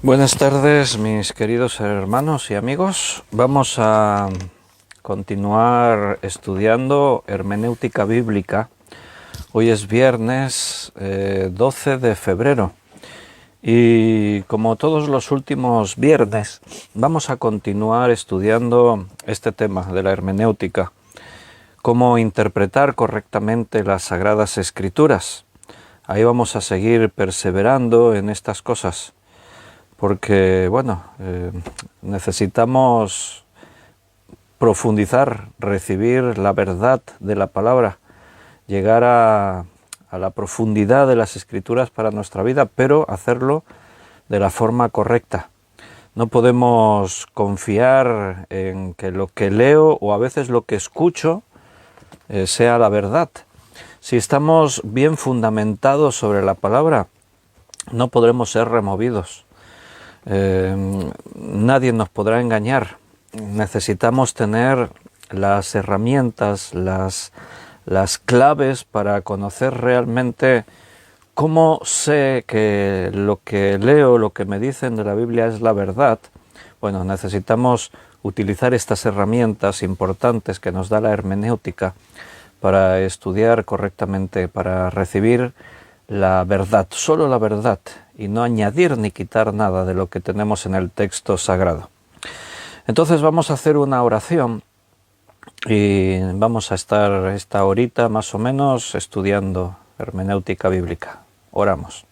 Buenas tardes, mis queridos hermanos y amigos. Vamos a continuar estudiando hermenéutica bíblica. Hoy es viernes 12 de febrero y como todos los últimos viernes vamos a continuar estudiando este tema de la hermenéutica, cómo interpretar correctamente las Sagradas Escrituras. Ahí vamos a seguir perseverando en estas cosas. Porque, necesitamos profundizar, recibir la verdad de la palabra, llegar a la profundidad de las Escrituras para nuestra vida, pero hacerlo de la forma correcta. No podemos confiar en que lo que leo o a veces lo que escucho sea la verdad. Si estamos bien fundamentados sobre la palabra, no podremos ser removidos. Nadie nos podrá engañar. Necesitamos tener las herramientas, las claves para conocer realmente cómo sé que lo que leo, lo que me dicen de la Biblia es la verdad. Bueno, necesitamos utilizar estas herramientas importantes que nos da la hermenéutica para estudiar correctamente, para recibir la verdad, solo la verdad, y no añadir ni quitar nada de lo que tenemos en el texto sagrado. Entonces vamos a hacer una oración y vamos a estar esta horita más o menos estudiando hermenéutica bíblica. Oramos.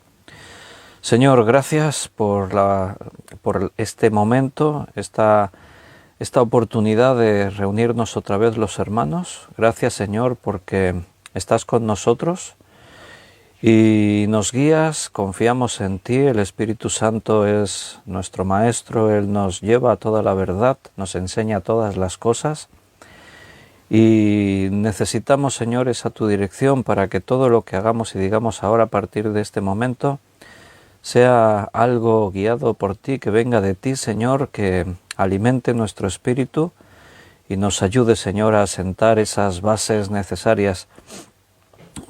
Señor, gracias por este momento, esta oportunidad de reunirnos otra vez los hermanos. Gracias, Señor, porque estás con nosotros y nos guías, confiamos en ti. El Espíritu Santo es nuestro Maestro, Él nos lleva a toda la verdad, nos enseña todas las cosas y necesitamos, Señor, esa tu dirección para que todo lo que hagamos y digamos ahora a partir de este momento sea algo guiado por ti, que venga de ti, Señor, que alimente nuestro espíritu y nos ayude, Señor, a asentar esas bases necesarias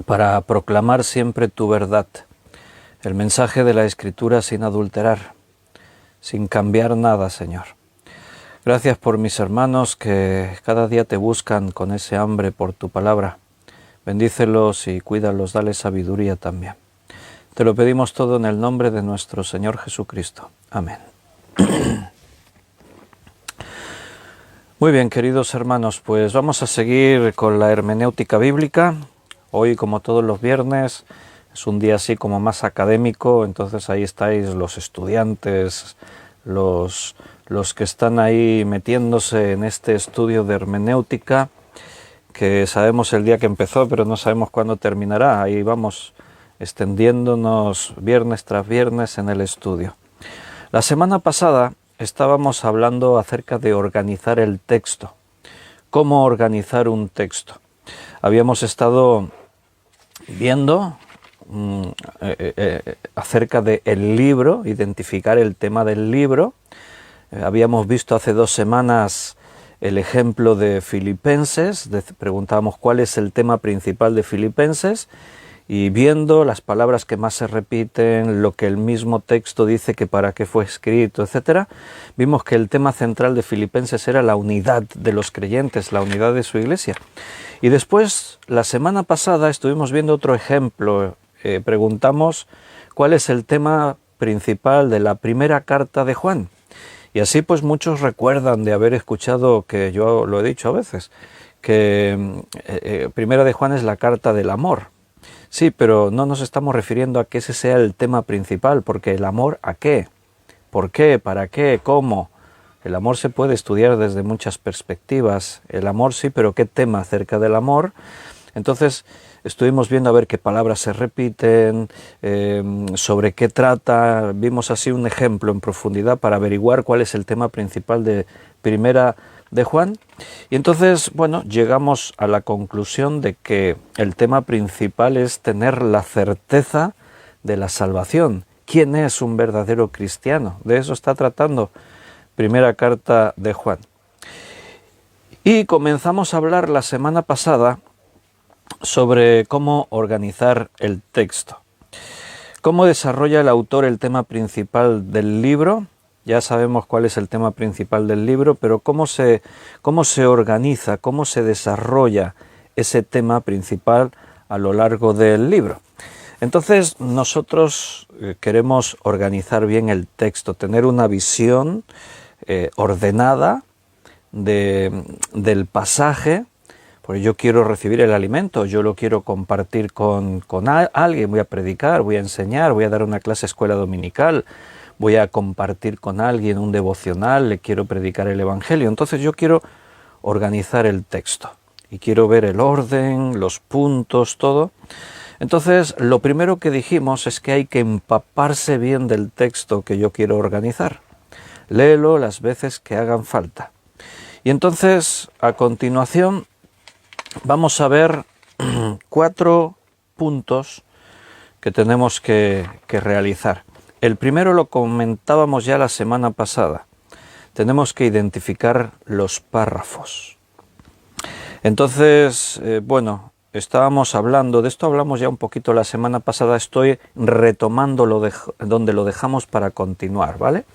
para proclamar siempre tu verdad, el mensaje de la Escritura sin adulterar, sin cambiar nada, Señor. Gracias por mis hermanos que cada día te buscan con ese hambre por tu palabra. Bendícelos y cuídalos, dale sabiduría también. Te lo pedimos todo en el nombre de nuestro Señor Jesucristo. Amén. Muy bien, queridos hermanos, pues vamos a seguir con la hermenéutica bíblica. Hoy, como todos los viernes, es un día así como más académico, entonces ahí estáis los estudiantes, los que están ahí metiéndose en este estudio de hermenéutica, que sabemos el día que empezó, pero no sabemos cuándo terminará. Ahí vamos extendiéndonos viernes tras viernes en el estudio. La semana pasada estábamos hablando acerca de organizar el texto. ¿Cómo organizar un texto? Habíamos estado viendo acerca del libro, identificar el tema del libro. Habíamos visto hace 2 semanas el ejemplo de Filipenses, preguntábamos cuál es el tema principal de Filipenses, y viendo las palabras que más se repiten, lo que el mismo texto dice que para qué fue escrito, etcétera, vimos que el tema central de Filipenses era la unidad de los creyentes, la unidad de su iglesia. Y después, la semana pasada, estuvimos viendo otro ejemplo. Preguntamos cuál es el tema principal de la primera carta de Juan. Y así pues muchos recuerdan de haber escuchado, que yo lo he dicho a veces, que primera de Juan es la carta del amor. Sí, pero no nos estamos refiriendo a que ese sea el tema principal, porque el amor ¿a qué? ¿Por qué? ¿Para qué? ¿Cómo? El amor se puede estudiar desde muchas perspectivas. El amor sí, pero ¿qué tema acerca del amor? Entonces estuvimos viendo a ver qué palabras se repiten, sobre qué trata. Vimos así un ejemplo en profundidad para averiguar cuál es el tema principal de primera de Juan. Y entonces, bueno, llegamos a la conclusión de que el tema principal es tener la certeza de la salvación. ¿Quién es un verdadero cristiano? De eso está tratando primera carta de Juan. Y comenzamos a hablar la semana pasada sobre cómo organizar el texto. ¿Cómo desarrolla el autor el tema principal del libro? Ya sabemos cuál es el tema principal del libro, pero ¿cómo se organiza, cómo se desarrolla ese tema principal a lo largo del libro? Entonces nosotros queremos organizar bien el texto, tener una visión ordenada del pasaje, porque yo quiero recibir el alimento, yo lo quiero compartir con alguien, voy a predicar, voy a enseñar, voy a dar una clase escuela dominical, voy a compartir con alguien un devocional, le quiero predicar el Evangelio. Entonces yo quiero organizar el texto y quiero ver el orden, los puntos, todo. Entonces lo primero que dijimos es que hay que empaparse bien del texto que yo quiero organizar. Léelo las veces que hagan falta. Y entonces, a continuación, vamos a ver 4 puntos que tenemos que realizar. El primero lo comentábamos ya la semana pasada. Tenemos que identificar los párrafos. Entonces, estábamos hablando, de esto hablamos ya un poquito la semana pasada, estoy retomando donde lo dejamos para continuar, ¿vale?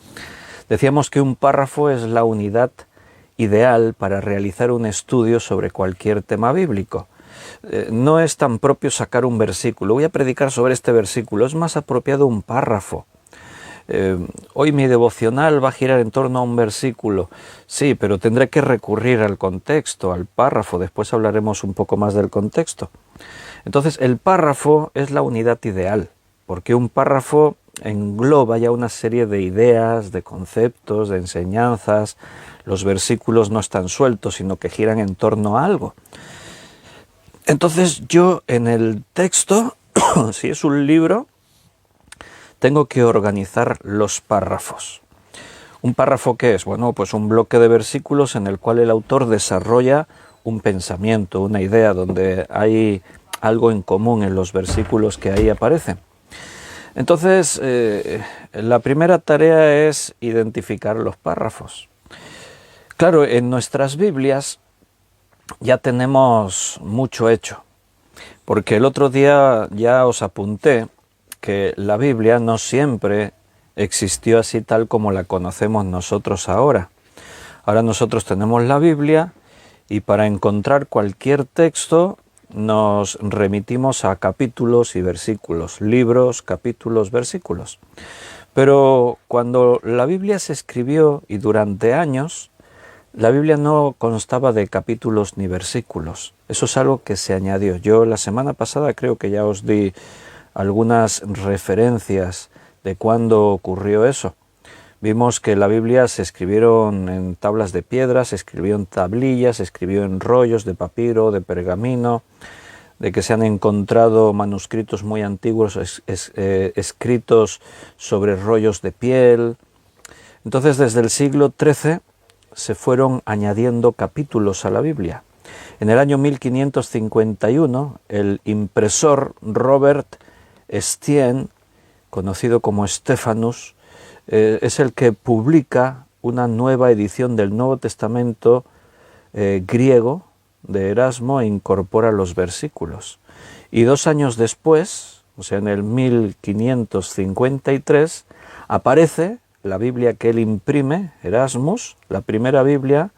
Decíamos que un párrafo es la unidad ideal para realizar un estudio sobre cualquier tema bíblico. No es tan propio sacar un versículo, voy a predicar sobre este versículo, es más apropiado un párrafo. Hoy mi devocional va a girar en torno a un versículo, sí, pero tendré que recurrir al contexto, al párrafo, después hablaremos un poco más del contexto. Entonces el párrafo es la unidad ideal, porque un párrafo engloba ya una serie de ideas, de conceptos, de enseñanzas. Los versículos no están sueltos, sino que giran en torno a algo. Entonces yo en el texto, si es un libro, tengo que organizar los párrafos. ¿Un párrafo qué es? Bueno, pues un bloque de versículos en el cual el autor desarrolla un pensamiento, una idea, donde hay algo en común en los versículos que ahí aparecen. Entonces, la primera tarea es identificar los párrafos. Claro, en nuestras Biblias ya tenemos mucho hecho, porque el otro día ya os apunté que la Biblia no siempre existió así tal como la conocemos nosotros ahora. Ahora nosotros tenemos la Biblia y para encontrar cualquier texto nos remitimos a capítulos y versículos, libros, capítulos, versículos. Pero cuando la Biblia se escribió y durante años, la Biblia no constaba de capítulos ni versículos. Eso es algo que se añadió. Yo la semana pasada creo que ya os di algunas referencias de cuándo ocurrió eso. Vimos que la Biblia se escribieron en tablas de piedra, se escribió en tablillas, se escribió en rollos de papiro, de pergamino, de que se han encontrado manuscritos muy antiguos escritos sobre rollos de piel. Entonces, desde el siglo XIII se fueron añadiendo capítulos a la Biblia. En el año 1551, el impresor Robert Estienne, conocido como Stephanus, es el que publica una nueva edición del Nuevo Testamento griego de Erasmo e incorpora los versículos. Y 2 años después, o sea en el 1553, aparece la Biblia que él imprime, Erasmus, la primera Biblia,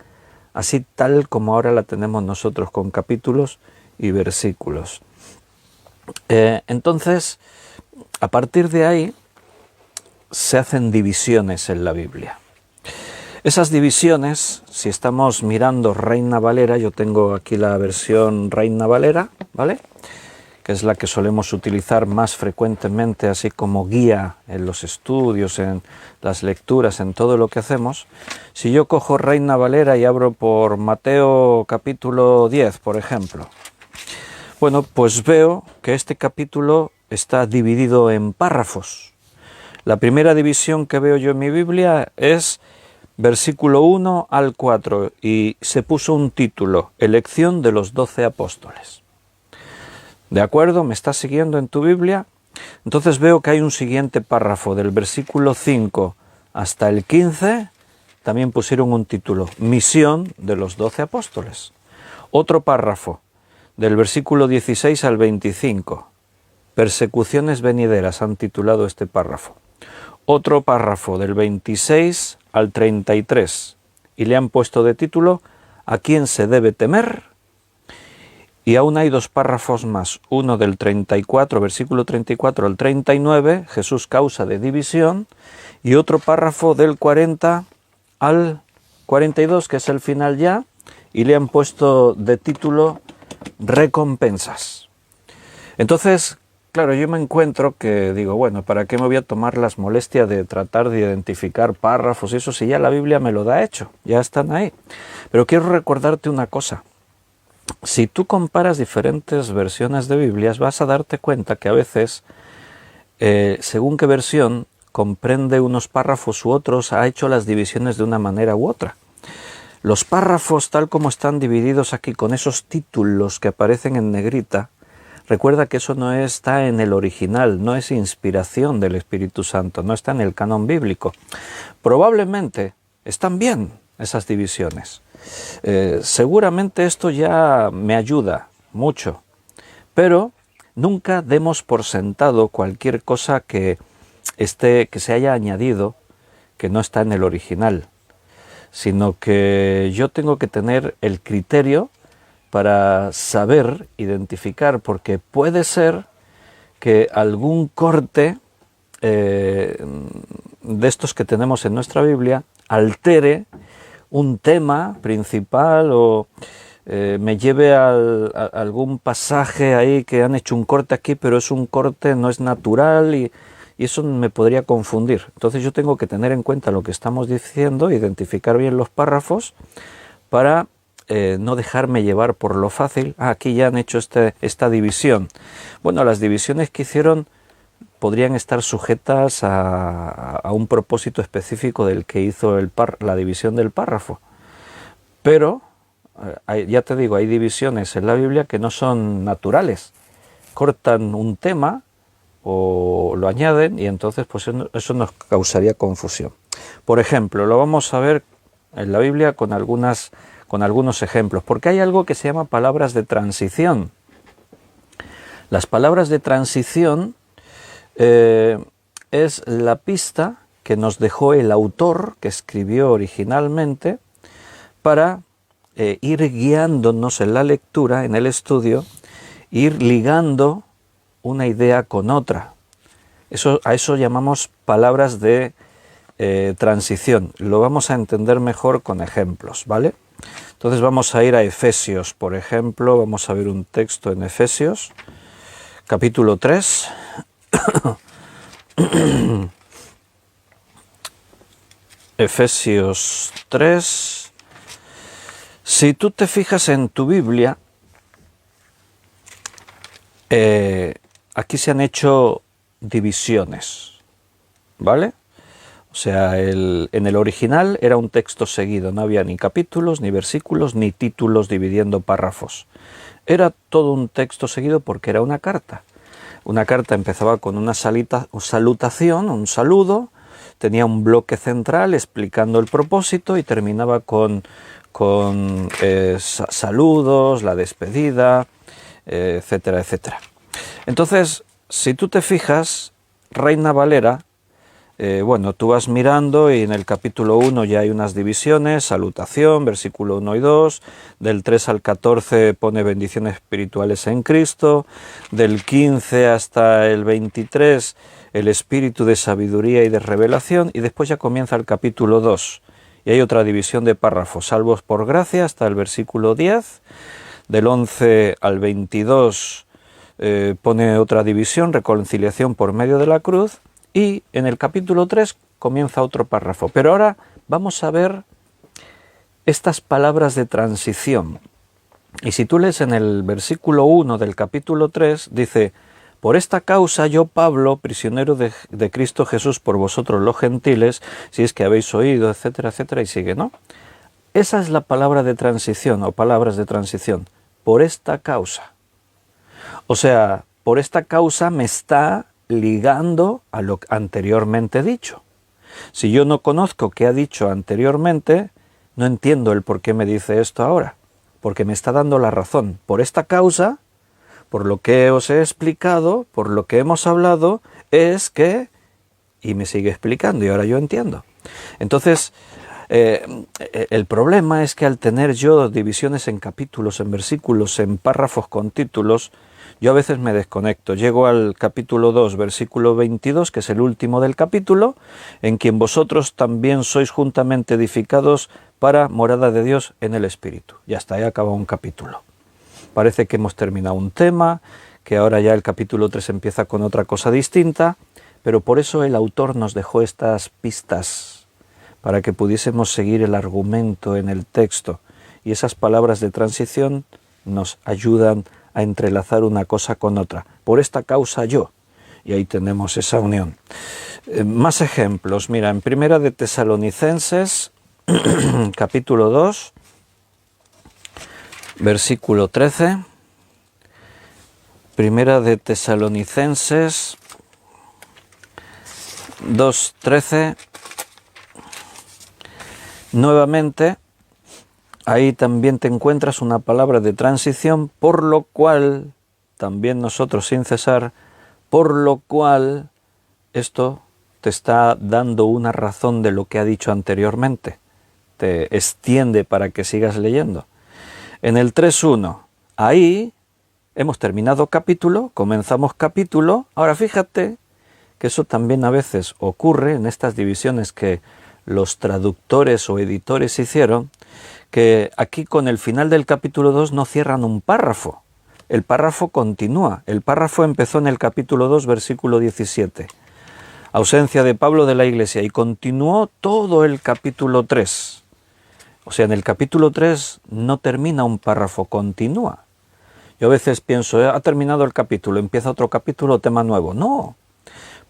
así tal como ahora la tenemos nosotros, con capítulos y versículos. Entonces, a partir de ahí, se hacen divisiones en la Biblia. Esas divisiones, si estamos mirando Reina Valera, yo tengo aquí la versión Reina Valera, ¿vale?, que es la que solemos utilizar más frecuentemente, así como guía en los estudios, en las lecturas, en todo lo que hacemos. Si yo cojo Reina Valera y abro por Mateo capítulo 10, por ejemplo, bueno, pues veo que este capítulo está dividido en párrafos. La primera división que veo yo en mi Biblia es versículo 1 al 4 y se puso un título, Elección de los 12 apóstoles. ¿De acuerdo? ¿Me estás siguiendo en tu Biblia? Entonces veo que hay un siguiente párrafo, del versículo 5 hasta el 15, también pusieron un título, Misión de los 12 apóstoles. Otro párrafo, del versículo 16 al 25, Persecuciones venideras han titulado este párrafo. Otro párrafo del 26 al 33 y le han puesto de título ¿A quién se debe temer? Y aún hay dos párrafos más, uno del 34, versículo 34 al 39, Jesús causa de división, y otro párrafo del 40 al 42, que es el final ya, y le han puesto de título recompensas. Entonces, claro, yo me encuentro que digo, bueno, ¿para qué me voy a tomar las molestias de tratar de identificar párrafos y eso si ya la Biblia me lo da hecho, ya están ahí? Pero quiero recordarte una cosa. Si tú comparas diferentes versiones de Biblias, vas a darte cuenta que a veces, según qué versión, comprende unos párrafos u otros, ha hecho las divisiones de una manera u otra. Los párrafos, tal como están divididos aquí, con esos títulos que aparecen en negrita, recuerda que eso no está en el original, no es inspiración del Espíritu Santo, no está en el canon bíblico. Probablemente están bien esas divisiones. Seguramente esto ya me ayuda mucho, pero nunca demos por sentado cualquier cosa que se haya añadido que no está en el original, sino que yo tengo que tener el criterio para saber identificar, porque puede ser que algún corte de estos que tenemos en nuestra Biblia altere un tema principal o me lleve a algún pasaje ahí que han hecho un corte aquí, pero es un corte, no es natural y eso me podría confundir. Entonces yo tengo que tener en cuenta lo que estamos diciendo, identificar bien los párrafos para no dejarme llevar por lo fácil. Aquí ya han hecho esta división. Bueno, las divisiones que hicieron podrían estar sujetas a un propósito específico del que hizo la división del párrafo. Pero, ya te digo, hay divisiones en la Biblia que no son naturales. Cortan un tema o lo añaden y entonces pues eso nos causaría confusión. Por ejemplo, lo vamos a ver en la Biblia con algunos ejemplos, porque hay algo que se llama palabras de transición. Las palabras de transición es la pista que nos dejó el autor que escribió originalmente para ir guiándonos en la lectura, en el estudio, ir ligando una idea con otra. A eso llamamos palabras de transición. Lo vamos a entender mejor con ejemplos, ¿vale? Entonces vamos a ir a Efesios, por ejemplo, vamos a ver un texto en Efesios, capítulo 3. Efesios 3. Si tú te fijas en tu Biblia, aquí se han hecho divisiones, ¿vale? O sea, en el original era un texto seguido, no había ni capítulos, ni versículos, ni títulos dividiendo párrafos. Era todo un texto seguido porque era una carta. Una carta empezaba con una salutación, un saludo, tenía un bloque central explicando el propósito y terminaba con saludos, la despedida, etcétera, etcétera. Entonces, si tú te fijas, Reina Valera, bueno, tú vas mirando y en el capítulo 1 ya hay unas divisiones, salutación, versículo 1 y 2, del 3 al 14 pone bendiciones espirituales en Cristo, del 15 hasta el 23 el espíritu de sabiduría y de revelación, y después ya comienza el capítulo 2 y hay otra división de párrafos, salvos por gracia hasta el versículo 10, del 11 al 22 pone otra división, reconciliación por medio de la cruz, y en el capítulo 3 comienza otro párrafo. Pero ahora vamos a ver estas palabras de transición. Y si tú lees en el versículo 1 del capítulo 3, dice: por esta causa yo, Pablo, prisionero de Cristo Jesús por vosotros los gentiles, si es que habéis oído, etcétera, etcétera, y sigue, ¿no? Esa es la palabra de transición o palabras de transición. Por esta causa. O sea, por esta causa me está ligando a lo anteriormente dicho. Si yo no conozco qué ha dicho anteriormente, no entiendo el por qué me dice esto ahora, porque me está dando la razón. Por esta causa, por lo que os he explicado, por lo que hemos hablado, es que... Y me sigue explicando y ahora yo entiendo. Entonces, el problema es que al tener yo divisiones en capítulos, en versículos, en párrafos con títulos, yo a veces me desconecto. Llego al capítulo 2, versículo 22, que es el último del capítulo, en quien vosotros también sois juntamente edificados para morada de Dios en el Espíritu. Ya está, ya acaba un capítulo. Parece que hemos terminado un tema, que ahora ya el capítulo 3 empieza con otra cosa distinta, pero por eso el autor nos dejó estas pistas para que pudiésemos seguir el argumento en el texto. Y esas palabras de transición nos ayudan a entrelazar una cosa con otra. Por esta causa yo. Y ahí tenemos esa unión. Más ejemplos. Mira, en Primera de Tesalonicenses, capítulo 2, versículo 13. Primera de Tesalonicenses 2:13. Nuevamente, ahí también te encuentras una palabra de transición, por lo cual, también nosotros sin cesar, por lo cual esto te está dando una razón de lo que ha dicho anteriormente. Te extiende para que sigas leyendo. En el 3:1, ahí hemos terminado capítulo, comenzamos capítulo. Ahora fíjate que eso también a veces ocurre en estas divisiones que los traductores o editores hicieron, que aquí con el final del capítulo 2 no cierran un párrafo. El párrafo continúa. El párrafo empezó en el capítulo 2, versículo 17. Ausencia de Pablo de la iglesia, y continuó todo el capítulo 3. O sea, en el capítulo 3 no termina un párrafo, continúa. Yo a veces pienso, ha terminado el capítulo, empieza otro capítulo, tema nuevo. No.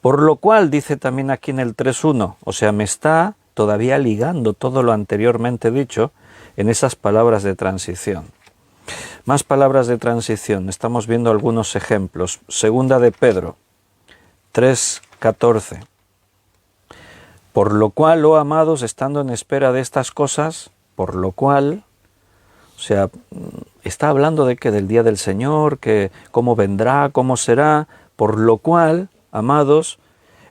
Por lo cual, dice también aquí en el 3:1, o sea, me está todavía ligando todo lo anteriormente dicho en esas palabras de transición. Más palabras de transición, estamos viendo algunos ejemplos. Segunda de Pedro, 3:14. Por lo cual, oh amados, estando en espera de estas cosas, por lo cual, o sea, está hablando de que del día del Señor, que cómo vendrá, cómo será, por lo cual, amados,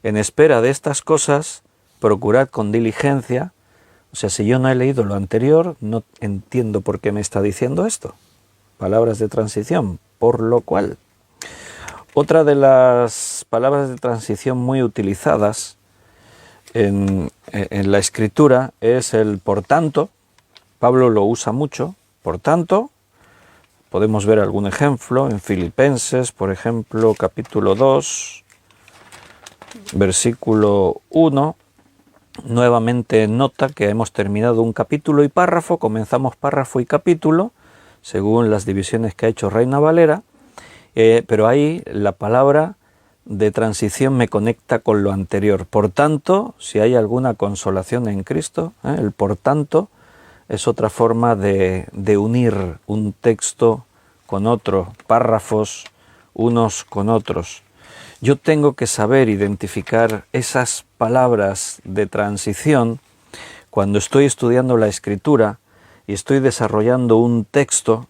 en espera de estas cosas, procurad con diligencia. O sea, si yo no he leído lo anterior, no entiendo por qué me está diciendo esto. Palabras de transición, por lo cual. Otra de las palabras de transición muy utilizadas en la escritura es el por tanto. Pablo lo usa mucho. Por tanto, podemos ver algún ejemplo en Filipenses, por ejemplo, capítulo 2, versículo 1. Nuevamente nota que hemos terminado un capítulo y párrafo, comenzamos párrafo y capítulo, según las divisiones que ha hecho Reina Valera, pero ahí la palabra de transición me conecta con lo anterior. Por tanto, si hay alguna consolación en Cristo, el por tanto es otra forma de unir un texto con otro, párrafos unos con otros. Yo tengo que saber identificar esas palabras de transición cuando estoy estudiando la escritura y estoy desarrollando un texto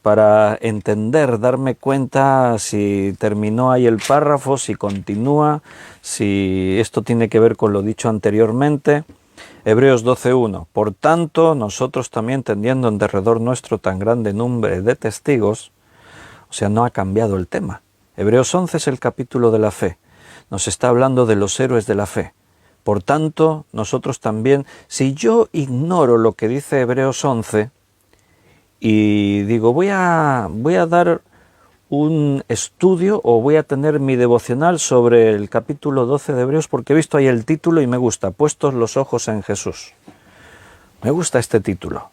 para entender, darme cuenta si terminó ahí el párrafo, si continúa, si esto tiene que ver con lo dicho anteriormente. Hebreos 12:1. Por tanto, nosotros también, teniendo en derredor nuestro tan grande número de testigos, o sea, no ha cambiado el tema. Hebreos 11 es el capítulo de la fe. Nos está hablando de los héroes de la fe. Por tanto, nosotros también, si yo ignoro lo que dice Hebreos 11 y digo, voy a dar un estudio o voy a tener mi devocional sobre el capítulo 12 de Hebreos porque he visto ahí el título y me gusta, puestos los ojos en Jesús. Me gusta este título.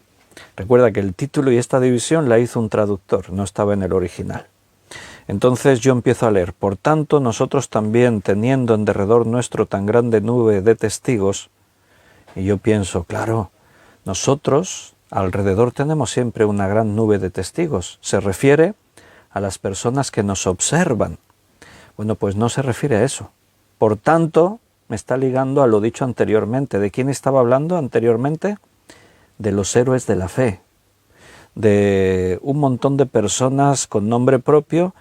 Recuerda que el título y esta división la hizo un traductor, no estaba en el original. Entonces yo empiezo a leer, por tanto nosotros también, teniendo en derredor nuestro tan grande nube de testigos, y yo pienso, claro, nosotros alrededor tenemos siempre una gran nube de testigos. Se refiere a las personas que nos observan. Bueno, pues no se refiere a eso. Por tanto, me está ligando a lo dicho anteriormente. ¿De quién estaba hablando anteriormente? De los héroes de la fe. de un montón de personas con nombre propio: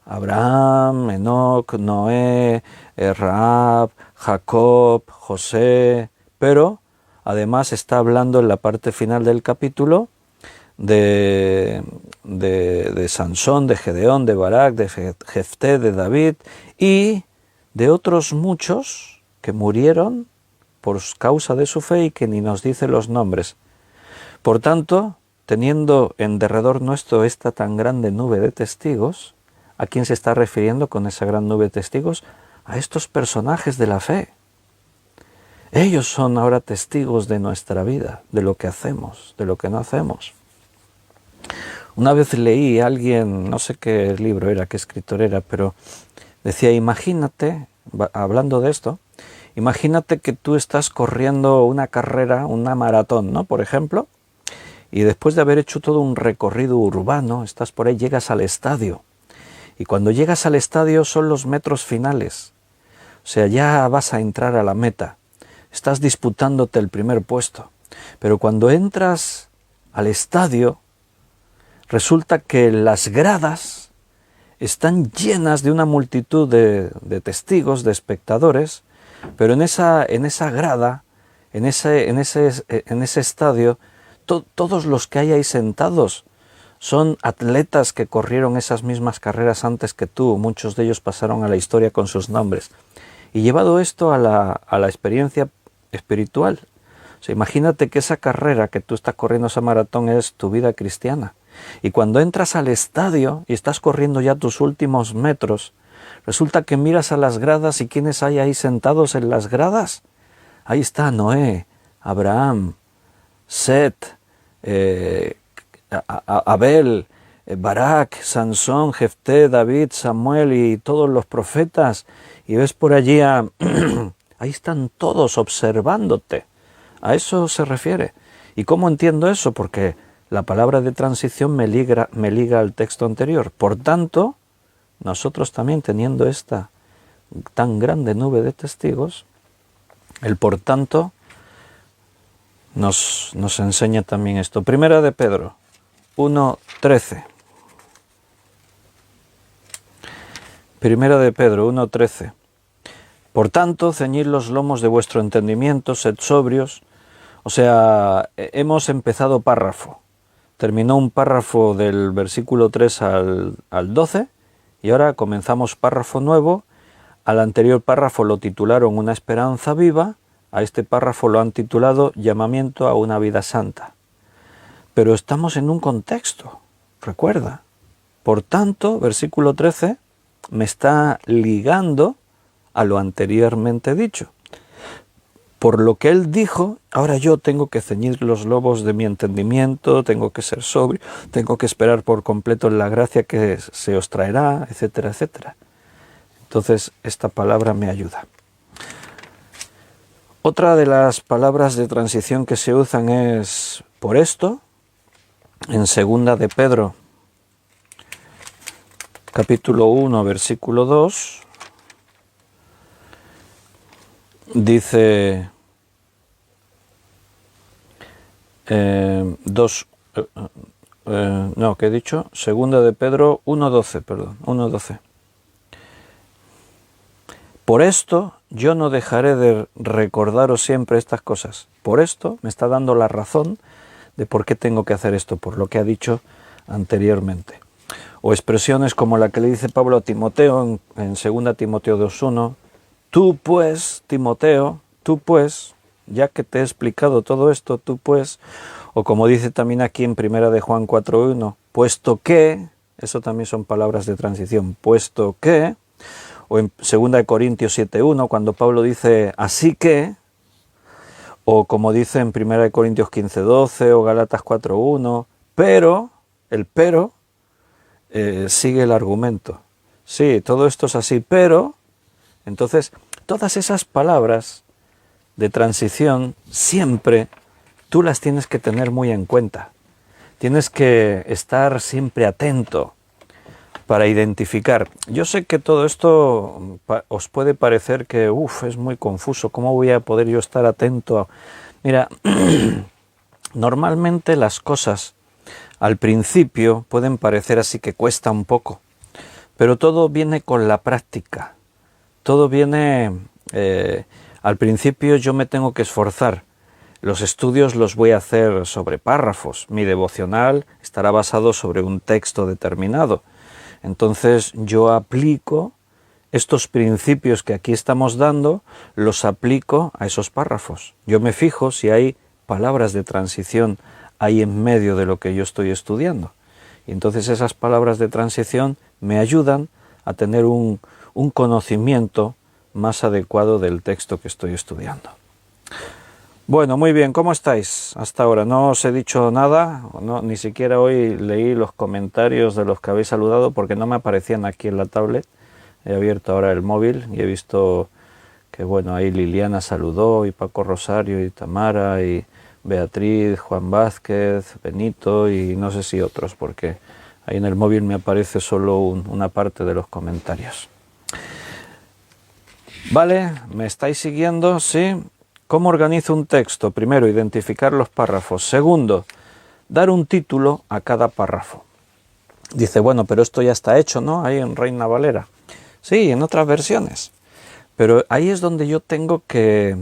Abraham, Enoc, Noé, Rahab, Jacob, José. Pero además está hablando en la parte final del capítulo de Sansón, de Gedeón, de Barak, de Jefté, de David y de otros muchos que murieron por causa de su fe y que ni nos dice los nombres. Por tanto, teniendo en derredor nuestro esta tan grande nube de testigos, ¿a quién se está refiriendo con esa gran nube de testigos? A estos personajes de la fe. Ellos son ahora testigos de nuestra vida, de lo que hacemos, de lo que no hacemos. Una vez leí a alguien, no sé qué libro era, qué escritor era, pero decía: imagínate, hablando de esto, imagínate que tú estás corriendo una carrera, una maratón, ¿no? Por ejemplo, y después de haber hecho todo un recorrido urbano, estás por ahí, llegas al estadio. Y cuando llegas al estadio son los metros finales. O sea, ya vas a entrar a la meta. Estás disputándote el primer puesto. Pero cuando entras al estadio, resulta que las gradas están llenas de una multitud de testigos, de espectadores, pero en esa grada, en ese estadio, todos los que hay ahí sentados son atletas que corrieron esas mismas carreras antes que tú. Muchos de ellos pasaron a la historia con sus nombres. Y llevado esto a la experiencia espiritual, o sea, imagínate que esa carrera que tú estás corriendo, esa maratón, es tu vida cristiana. Y cuando entras al estadio y estás corriendo ya tus últimos metros, resulta que miras a las gradas y ¿quiénes hay ahí sentados en las gradas? Ahí está Noé, Abraham, Set, Abel, Barak, Sansón, Jefté, David, Samuel y todos los profetas. Y ves por allí ahí están todos observándote. A eso se refiere. ¿Y cómo entiendo eso? Porque la palabra de transición me liga al texto anterior. Por tanto, nosotros también, teniendo esta tan grande nube de testigos, el por tanto nos enseña también esto. Primera de Pedro 1:13. Primera de Pedro 1:13. Por tanto, ceñid los lomos de vuestro entendimiento, sed sobrios. O sea, hemos empezado párrafo. Terminó un párrafo del versículo 3 al 12 y ahora comenzamos párrafo nuevo. Al anterior párrafo lo titularon Una esperanza viva, a este párrafo lo han titulado Llamamiento a una vida santa. Pero estamos en un contexto, recuerda. Por tanto, versículo 13 me está ligando a lo anteriormente dicho. Por lo que él dijo, ahora yo tengo que ceñir los lomos de mi entendimiento, tengo que ser sobrio, tengo que esperar por completo en la gracia que se os traerá, etcétera, etcétera. Entonces, esta palabra me ayuda. Otra de las palabras de transición que se usan es por esto, en segunda de Pedro, capítulo 1, versículo 2, dice ¿qué he dicho? Segunda de Pedro 1:12, perdón, 1:12. Por esto yo no dejaré de recordaros siempre estas cosas. Por esto me está dando la razón de por qué tengo que hacer esto, por lo que ha dicho anteriormente. O expresiones como la que le dice Pablo a Timoteo en 2 Timoteo 2:1. Tú pues, Timoteo, tú pues, ya que te he explicado todo esto, tú pues, o como dice también aquí en 1 de Juan 4:1, puesto que, eso también son palabras de transición, puesto que, o en 2 de Corintios 7:1, cuando Pablo dice así que, o como dice en 1 de Corintios 15:12 o Gálatas 4:1, pero, el pero, sigue el argumento. Sí, todo esto es así, pero... Entonces, todas esas palabras de transición siempre tú las tienes que tener muy en cuenta. Tienes que estar siempre atento para identificar. Yo sé que todo esto os puede parecer que es muy confuso. ¿Cómo voy a poder yo estar atento? Mira, normalmente las cosas Al principio pueden parecer así que cuesta un poco, pero todo viene con la práctica. Todo viene... al principio yo me tengo que esforzar. Los estudios los voy a hacer sobre párrafos. Mi devocional estará basado sobre un texto determinado. Entonces yo aplico estos principios que aquí estamos dando, los aplico a esos párrafos. Yo me fijo si hay palabras de transición ahí en medio de lo que yo estoy estudiando. Y entonces esas palabras de transición me ayudan a tener un conocimiento más adecuado del texto que estoy estudiando. Bueno, muy bien, ¿cómo estáis hasta ahora? No os he dicho nada, no, ni siquiera hoy leí los comentarios de los que habéis saludado porque no me aparecían aquí en la tablet. He abierto ahora el móvil y he visto que, bueno, ahí Liliana saludó, y Paco Rosario, y Tamara, y Beatriz, Juan Vázquez, Benito, y no sé si otros, porque ahí en el móvil me aparece solo una parte de los comentarios. Vale, ¿me estáis siguiendo? Sí. ¿Cómo organizo un texto? Primero, identificar los párrafos. Segundo, dar un título a cada párrafo. Dice, bueno, pero esto ya está hecho, ¿no? Ahí en Reina Valera. Sí, en otras versiones. Pero ahí es donde yo tengo que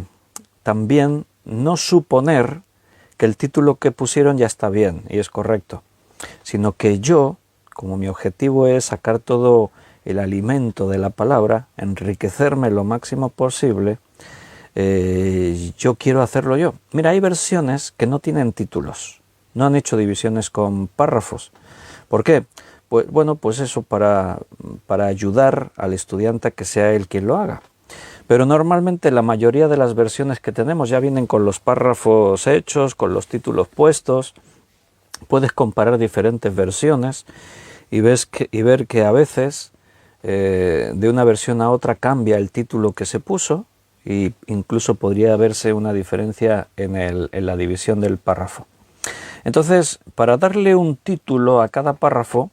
también no suponer que el título que pusieron ya está bien y es correcto, sino que yo, como mi objetivo es sacar todo el alimento de la palabra, enriquecerme lo máximo posible, yo quiero hacerlo yo. Mira, hay versiones que no tienen títulos, no han hecho divisiones con párrafos. ¿Por qué? Pues bueno, pues eso, para ayudar al estudiante a que sea él quien lo haga. Pero normalmente la mayoría de las versiones que tenemos ya vienen con los párrafos hechos, con los títulos puestos. Puedes comparar diferentes versiones y ver que a veces de una versión a otra cambia el título que se puso, e incluso podría verse una diferencia en la división del párrafo. Entonces, para darle un título a cada párrafo,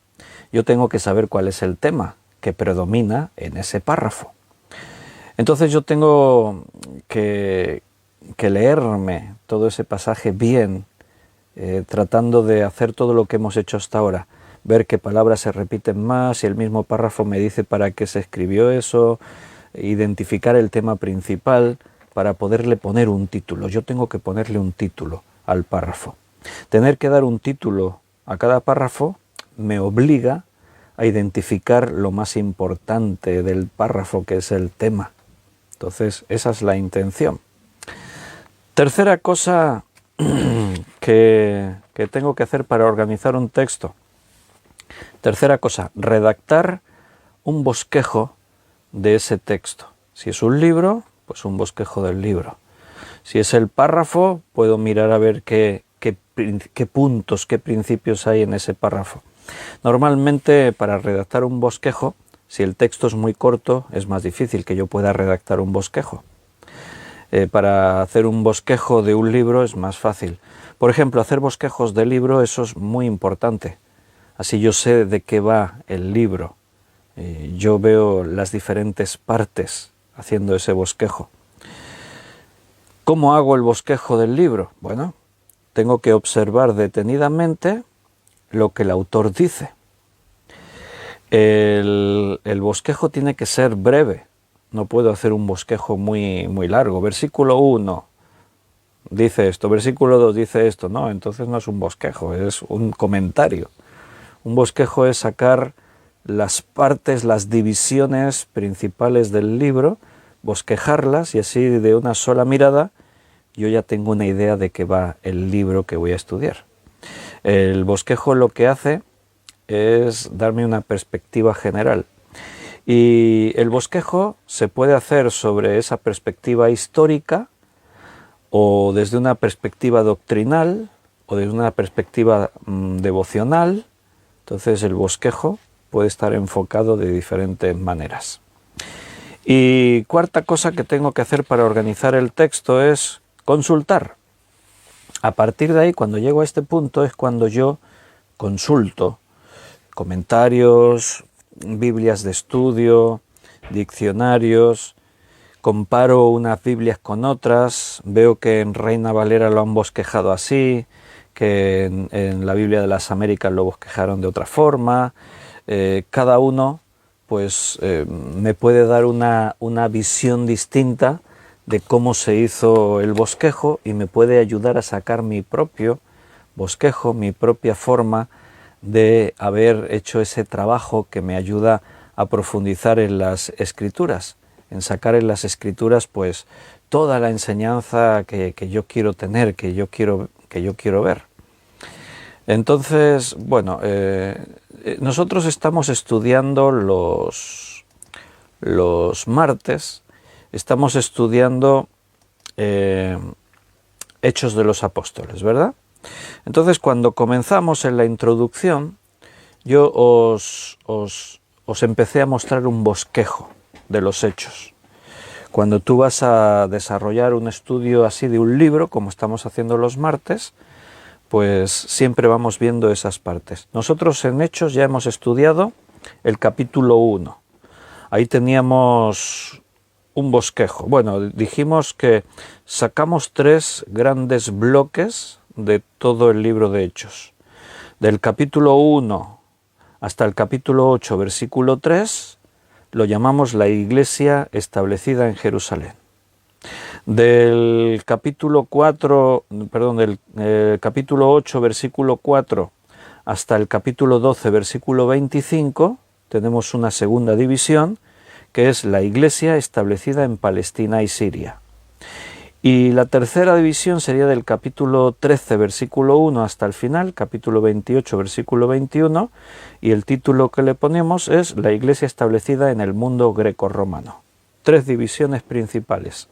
yo tengo que saber cuál es el tema que predomina en ese párrafo. Entonces yo tengo que leerme todo ese pasaje bien, tratando de hacer todo lo que hemos hecho hasta ahora, ver qué palabras se repiten más, si el mismo párrafo me dice para qué se escribió eso, identificar el tema principal para poderle poner un título. Yo tengo que ponerle un título al párrafo. Tener que dar un título a cada párrafo me obliga a identificar lo más importante del párrafo, que es el tema. Entonces, esa es la intención. Tercera cosa que tengo que hacer para organizar un texto. Tercera cosa, redactar un bosquejo de ese texto. Si es un libro, pues un bosquejo del libro. Si es el párrafo, puedo mirar a ver qué puntos, qué principios hay en ese párrafo. Normalmente, para redactar un bosquejo, si el texto es muy corto, es más difícil que yo pueda redactar un bosquejo. Para hacer un bosquejo de un libro es más fácil. Por ejemplo, hacer bosquejos de libro, eso es muy importante. Así yo sé de qué va el libro. Yo veo las diferentes partes haciendo ese bosquejo. ¿Cómo hago el bosquejo del libro? Bueno, tengo que observar detenidamente lo que el autor dice. El bosquejo tiene que ser breve. No puedo hacer un bosquejo muy largo. Versículo 1 dice esto, versículo 2 dice esto. No, entonces no es un bosquejo, es un comentario. Un bosquejo es sacar las partes, las divisiones principales del libro, bosquejarlas y así de una sola mirada yo ya tengo una idea de qué va el libro que voy a estudiar. El bosquejo lo que hace es darme una perspectiva general. Y el bosquejo se puede hacer sobre esa perspectiva histórica o desde una perspectiva doctrinal o desde una perspectiva devocional. Entonces el bosquejo puede estar enfocado de diferentes maneras. Y cuarta cosa que tengo que hacer para organizar el texto es consultar. A partir de ahí, cuando llego a este punto, es cuando yo consulto comentarios, Biblias de estudio, diccionarios, comparo unas Biblias con otras, veo que en Reina Valera lo han bosquejado así, que en la Biblia de las Américas lo bosquejaron de otra forma. Cada uno pues me puede dar una visión distinta de cómo se hizo el bosquejo y me puede ayudar a sacar mi propio bosquejo, mi propia forma de haber hecho ese trabajo que me ayuda a profundizar en las Escrituras, en sacar en las Escrituras pues toda la enseñanza que yo quiero tener, que yo quiero ver. Entonces, bueno, nosotros estamos estudiando los martes, estamos estudiando Hechos de los Apóstoles, ¿verdad? Entonces, cuando comenzamos en la introducción, yo os empecé a mostrar un bosquejo de los hechos. Cuando tú vas a desarrollar un estudio así de un libro, como estamos haciendo los martes, pues siempre vamos viendo esas partes. Nosotros en Hechos ya hemos estudiado el capítulo 1. Ahí teníamos un bosquejo. Bueno, dijimos que sacamos 3 grandes bloques de todo el libro de Hechos. Del capítulo 1 hasta el capítulo 8, versículo 3, lo llamamos la iglesia establecida en Jerusalén. Del capítulo 8, versículo 4, hasta el capítulo 12, versículo 25, tenemos una segunda división, que es la iglesia establecida en Palestina y Siria. Y la tercera división sería del capítulo 13, versículo 1 hasta el final, capítulo 28, versículo 21, y el título que le ponemos es la iglesia establecida en el mundo grecorromano. 3 divisiones principales.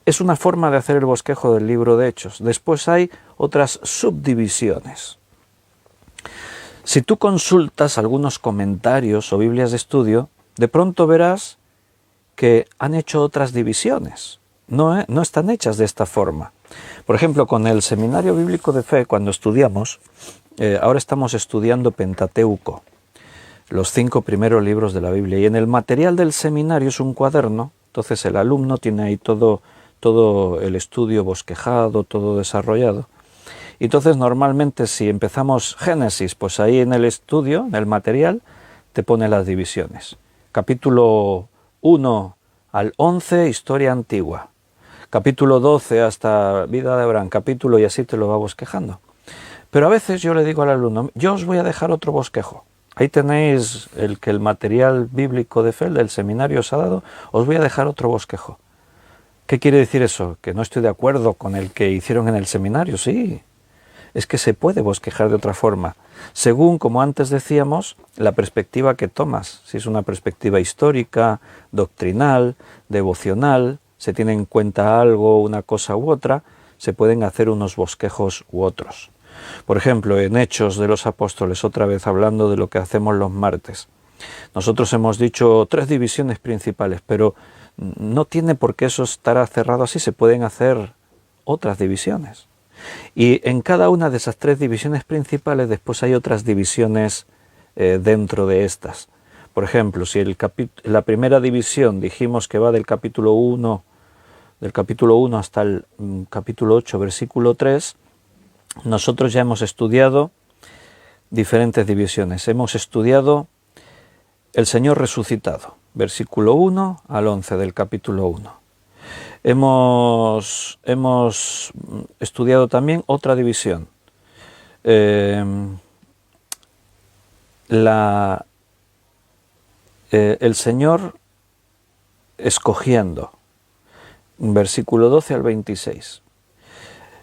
Es una forma de hacer el bosquejo del libro de Hechos. Después hay otras subdivisiones. Si tú consultas algunos comentarios o Biblias de estudio, de pronto verás que han hecho otras divisiones. No están hechas de esta forma. Por ejemplo, con el Seminario Bíblico de Fe, cuando estudiamos, ahora estamos estudiando Pentateuco, los 5 primeros libros de la Biblia. Y en el material del seminario es un cuaderno, entonces el alumno tiene ahí todo el estudio bosquejado, todo desarrollado. Y entonces normalmente si empezamos Génesis, pues ahí en el estudio, en el material, te pone las divisiones. Capítulo 1 al 11, historia antigua. Capítulo 12 hasta vida de Abraham, capítulo, y así te lo va bosquejando. Pero a veces yo le digo al alumno, yo os voy a dejar otro bosquejo. Ahí tenéis el material bíblico de fe del seminario os ha dado, os voy a dejar otro bosquejo. ¿Qué quiere decir eso? ¿Que no estoy de acuerdo con el que hicieron en el seminario? Sí, es que se puede bosquejar de otra forma, según, como antes decíamos, la perspectiva que tomas. Si es una perspectiva histórica, doctrinal, devocional, se tiene en cuenta algo, una cosa u otra, se pueden hacer unos bosquejos u otros. Por ejemplo, en Hechos de los Apóstoles, otra vez hablando de lo que hacemos los martes, nosotros hemos dicho 3 divisiones principales, pero no tiene por qué eso estar cerrado así, se pueden hacer otras divisiones. Y en cada una de esas 3 divisiones principales después hay otras divisiones dentro de estas. Por ejemplo, si la primera división dijimos que va del capítulo 1 hasta el capítulo 8, versículo 3, nosotros ya hemos estudiado diferentes divisiones. Hemos estudiado el Señor resucitado, versículo 1 al 11 del capítulo 1. Hemos estudiado también otra división, el Señor escogiendo, versículo 12 al 26.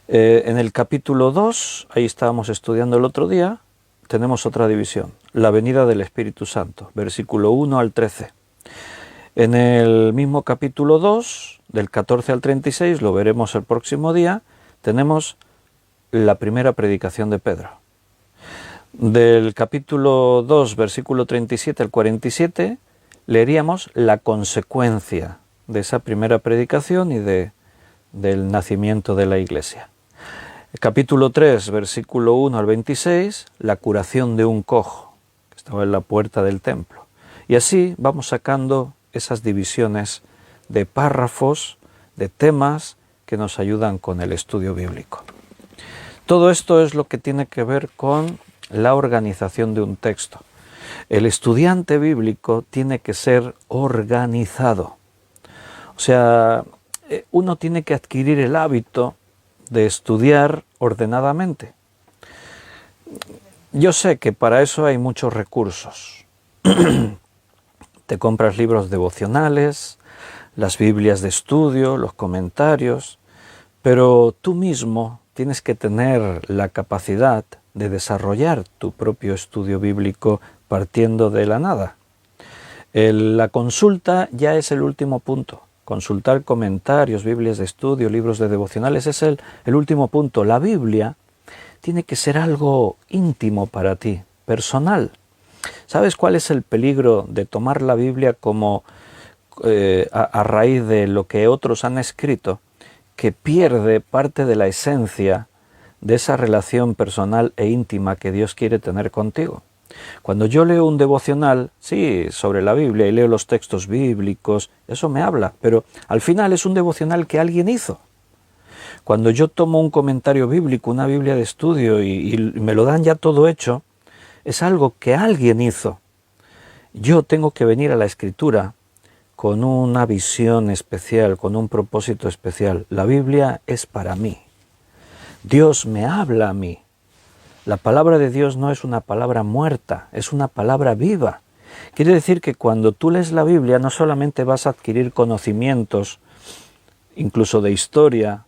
En el capítulo 2, ahí estábamos estudiando el otro día, tenemos otra división, la venida del Espíritu Santo, versículo 1 al 13. En el mismo capítulo 2, del 14 al 36, lo veremos el próximo día, tenemos la primera predicación de Pedro. Del capítulo 2, versículo 37 al 47, leeríamos la consecuencia de esa primera predicación y del nacimiento de la iglesia. El capítulo 3, versículo 1 al 26, la curación de un cojo que estaba en la puerta del templo. Y así vamos sacando esas divisiones de párrafos, de temas que nos ayudan con el estudio bíblico. Todo esto es lo que tiene que ver con la organización de un texto. El estudiante bíblico tiene que ser organizado. O sea, uno tiene que adquirir el hábito de estudiar ordenadamente. Yo sé que para eso hay muchos recursos. Te compras libros devocionales, las Biblias de estudio, los comentarios, pero tú mismo tienes que tener la capacidad de desarrollar tu propio estudio bíblico partiendo de la nada. La consulta ya es el último punto. Consultar comentarios, Biblias de estudio, libros de devocionales es el último punto. La Biblia tiene que ser algo íntimo para ti, personal. ¿Sabes cuál es el peligro de tomar la Biblia como a raíz de lo que otros han escrito? Que pierde parte de la esencia de esa relación personal e íntima que Dios quiere tener contigo. Cuando yo leo un devocional, sí, sobre la Biblia y leo los textos bíblicos, eso me habla, pero al final es un devocional que alguien hizo. Cuando yo tomo un comentario bíblico, una Biblia de estudio y me lo dan ya todo hecho, es algo que alguien hizo. Yo tengo que venir a la Escritura con una visión especial, con un propósito especial. La Biblia es para mí. Dios me habla a mí. La palabra de Dios no es una palabra muerta, es una palabra viva. Quiere decir que cuando tú lees la Biblia no solamente vas a adquirir conocimientos, incluso de historia,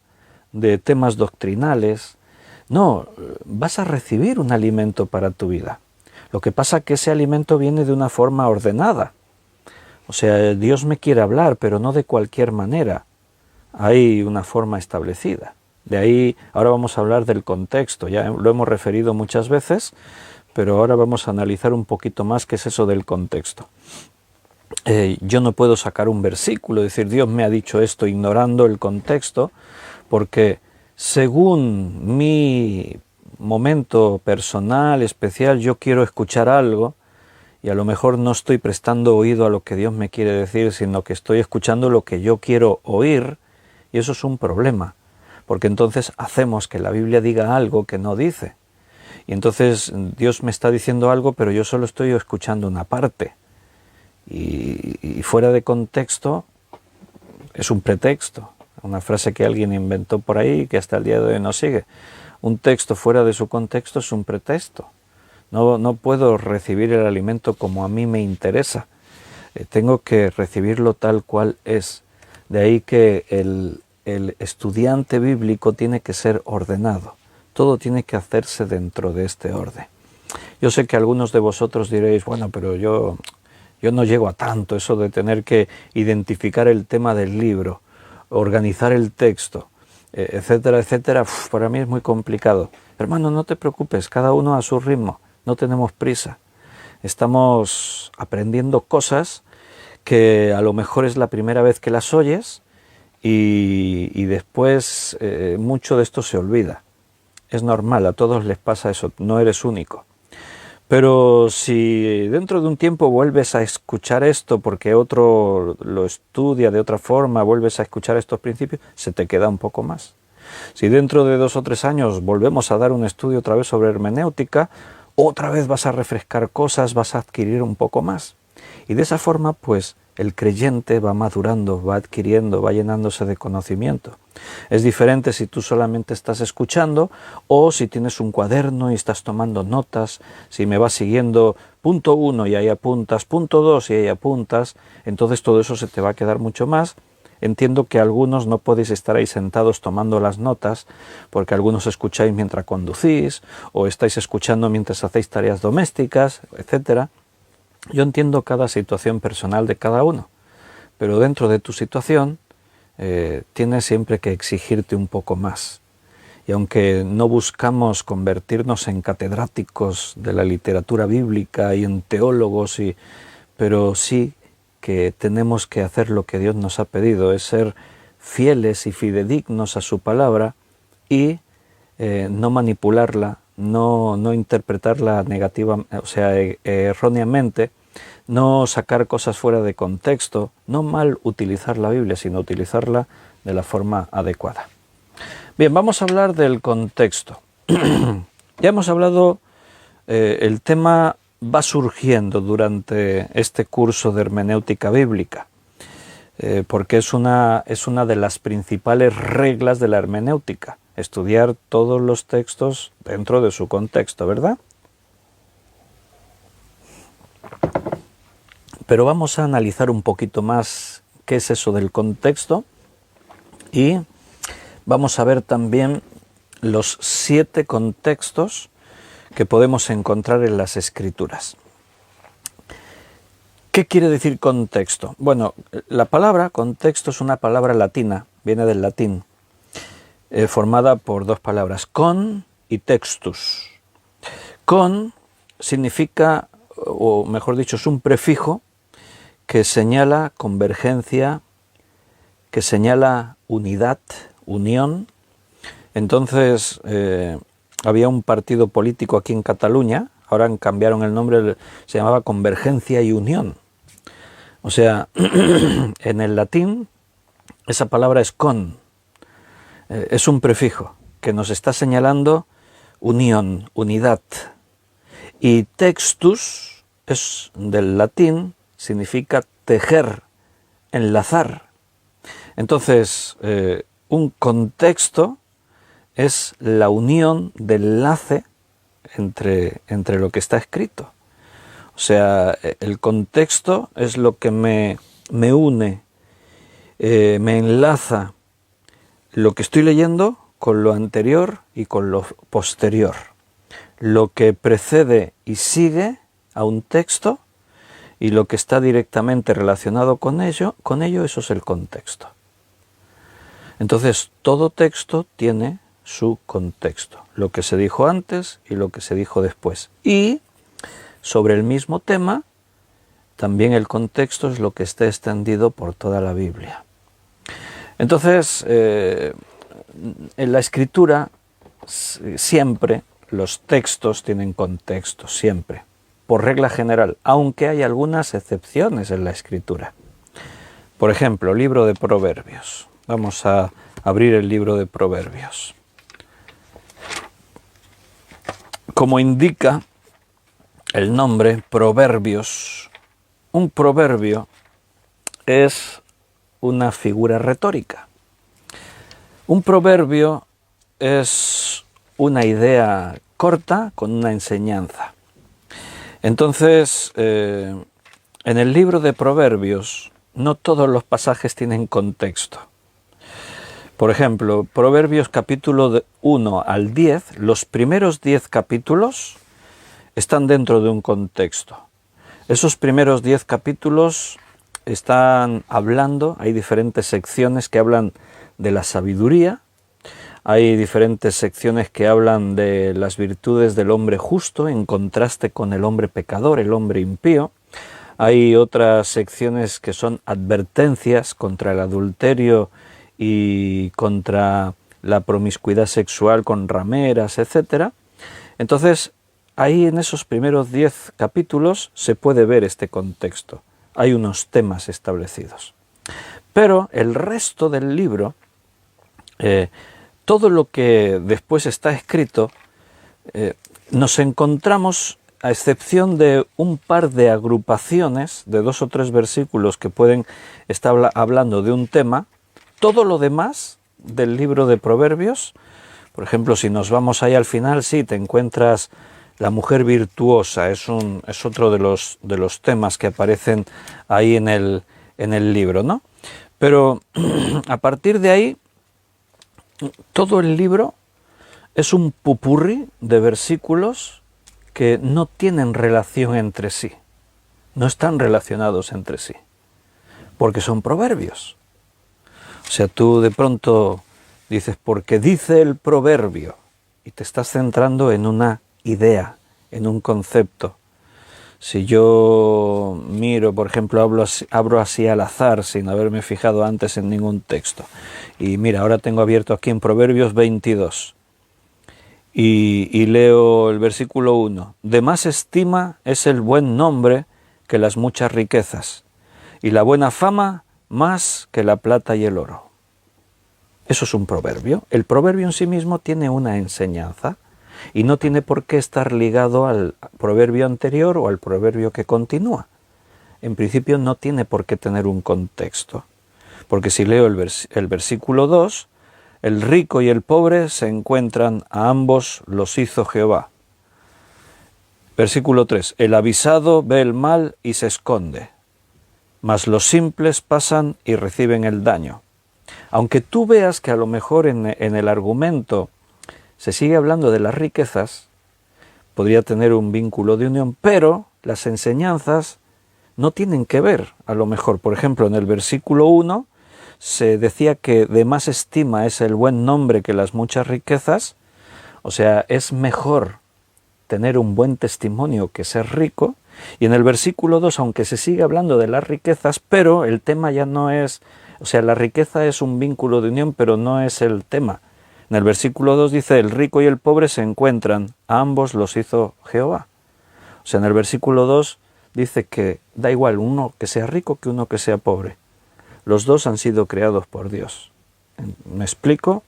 de temas doctrinales, no, vas a recibir un alimento para tu vida. Lo que pasa es que ese alimento viene de una forma ordenada. O sea, Dios me quiere hablar, pero no de cualquier manera. Hay una forma establecida. De ahí, ahora vamos a hablar del contexto. Ya lo hemos referido muchas veces, pero ahora vamos a analizar un poquito más qué es eso del contexto. Yo no puedo sacar un versículo, decir Dios me ha dicho esto ignorando el contexto, porque según mi momento personal, especial, yo quiero escuchar algo y a lo mejor no estoy prestando oído a lo que Dios me quiere decir, sino que estoy escuchando lo que yo quiero oír, y eso es un problema, porque entonces hacemos que la Biblia diga algo que no dice. Y entonces Dios me está diciendo algo, pero yo solo estoy escuchando una parte. Y fuera de contexto es un pretexto, una frase que alguien inventó por ahí que hasta el día de hoy no sigue. Un texto fuera de su contexto es un pretexto. No puedo recibir el alimento como a mí me interesa. Tengo que recibirlo tal cual es. De ahí que el estudiante bíblico tiene que ser ordenado. Todo tiene que hacerse dentro de este orden. Yo sé que algunos de vosotros diréis, bueno, pero yo no llego a tanto, eso de tener que identificar el tema del libro, organizar el texto, etcétera, etcétera. Para mí es muy complicado. Hermano, no te preocupes, cada uno a su ritmo, no tenemos prisa. Estamos aprendiendo cosas que a lo mejor es la primera vez que las oyes y después mucho de esto se olvida. Es normal, a todos les pasa eso, no eres único. Pero si dentro de un tiempo vuelves a escuchar esto porque otro lo estudia de otra forma, vuelves a escuchar estos principios, se te queda un poco más. Si dentro de 2 o 3 años volvemos a dar un estudio otra vez sobre hermenéutica, otra vez vas a refrescar cosas, vas a adquirir un poco más. Y de esa forma, pues, el creyente va madurando, va adquiriendo, va llenándose de conocimiento. Es diferente si tú solamente estás escuchando o si tienes un cuaderno y estás tomando notas, si me vas siguiendo punto 1 y ahí apuntas, punto 2 y ahí apuntas, entonces todo eso se te va a quedar mucho más. Entiendo que algunos no podéis estar ahí sentados tomando las notas porque algunos escucháis mientras conducís o estáis escuchando mientras hacéis tareas domésticas, etcétera. Yo entiendo cada situación personal de cada uno, pero dentro de tu situación tienes siempre que exigirte un poco más. Y aunque no buscamos convertirnos en catedráticos de la literatura bíblica y en teólogos, pero sí que tenemos que hacer lo que Dios nos ha pedido, es ser fieles y fidedignos a su palabra y no manipularla, no interpretarla negativa, o sea, erróneamente, no sacar cosas fuera de contexto, no mal utilizar la Biblia, sino utilizarla de la forma adecuada. Bien, vamos a hablar del contexto. Ya hemos hablado, el tema va surgiendo durante este curso de hermenéutica bíblica, porque es una de las principales reglas de la hermenéutica, estudiar todos los textos dentro de su contexto, ¿verdad? Pero vamos a analizar un poquito más qué es eso del contexto y vamos a ver también los 7 contextos que podemos encontrar en las Escrituras. ¿Qué quiere decir contexto? Bueno, la palabra contexto es una palabra latina, viene del latín, formada por 2 palabras, con y textus. Con significa, o mejor dicho, es un prefijo que señala convergencia, que señala unidad, unión. Entonces, había un partido político aquí en Cataluña, ahora cambiaron el nombre, se llamaba Convergencia y Unión. O sea, en el latín esa palabra es con, es un prefijo que nos está señalando unión, unidad. Y textus es del latín, significa tejer, enlazar. Entonces, un contexto es la unión del enlace entre lo que está escrito. O sea, el contexto es lo que me une, me enlaza lo que estoy leyendo con lo anterior y con lo posterior. Lo que precede y sigue a un texto y lo que está directamente relacionado con ello, eso es el contexto. Entonces, todo texto tiene su contexto, lo que se dijo antes y lo que se dijo después. Y sobre el mismo tema, también el contexto es lo que está extendido por toda la Biblia. Entonces, en la Escritura siempre los textos tienen contexto, siempre, por regla general, aunque hay algunas excepciones en la Escritura. Por ejemplo, libro de Proverbios. Vamos a abrir el libro de Proverbios. Como indica el nombre, Proverbios, un proverbio es una figura retórica. Un proverbio es una idea corta con una enseñanza. Entonces, en el libro de Proverbios, no todos los pasajes tienen contexto. Por ejemplo, Proverbios capítulo 1 al 10, los primeros 10 capítulos están dentro de un contexto. Esos primeros 10 capítulos están hablando, hay diferentes secciones que hablan de la sabiduría, hay diferentes secciones que hablan de las virtudes del hombre justo en contraste con el hombre pecador, el hombre impío. Hay otras secciones que son advertencias contra el adulterio y contra la promiscuidad sexual con rameras, etc. Entonces, ahí en esos primeros 10 capítulos se puede ver este contexto. Hay unos temas establecidos. Pero el resto del libro, todo lo que después está escrito, nos encontramos, a excepción de un par de agrupaciones, de 2 o 3 versículos que pueden estar hablando de un tema, todo lo demás del libro de Proverbios, por ejemplo, si nos vamos ahí al final, sí, te encuentras la mujer virtuosa, es otro de los temas que aparecen ahí en el libro, ¿no? Pero a partir de ahí, todo el libro es un popurrí de versículos que no tienen relación entre sí, no están relacionados entre sí, porque son proverbios. O sea, tú de pronto dices, porque dice el proverbio, y te estás centrando en una idea, en un concepto. Si yo miro, por ejemplo, abro así al azar, sin haberme fijado antes en ningún texto, y mira, ahora tengo abierto aquí en Proverbios 22, y leo el versículo 1, de más estima es el buen nombre que las muchas riquezas, y la buena fama más que la plata y el oro. Eso es un proverbio. El proverbio en sí mismo tiene una enseñanza, y no tiene por qué estar ligado al proverbio anterior o al proverbio que continúa. En principio no tiene por qué tener un contexto, porque si leo el versículo 2, el rico y el pobre se encuentran, a ambos los hizo Jehová. Versículo 3, el avisado ve el mal y se esconde, mas los simples pasan y reciben el daño. Aunque tú veas que a lo mejor en el argumento se sigue hablando de las riquezas, podría tener un vínculo de unión, pero las enseñanzas no tienen que ver, a lo mejor. Por ejemplo, en el versículo 1 se decía que de más estima es el buen nombre que las muchas riquezas, o sea, es mejor tener un buen testimonio que ser rico. Y en el versículo 2, aunque se sigue hablando de las riquezas, pero el tema ya no es, o sea, la riqueza es un vínculo de unión, pero no es el tema. En el versículo 2 dice, el rico y el pobre se encuentran, a ambos los hizo Jehová. O sea, en el versículo 2 dice que da igual uno que sea rico que uno que sea pobre. Los dos han sido creados por Dios. ¿Me explico?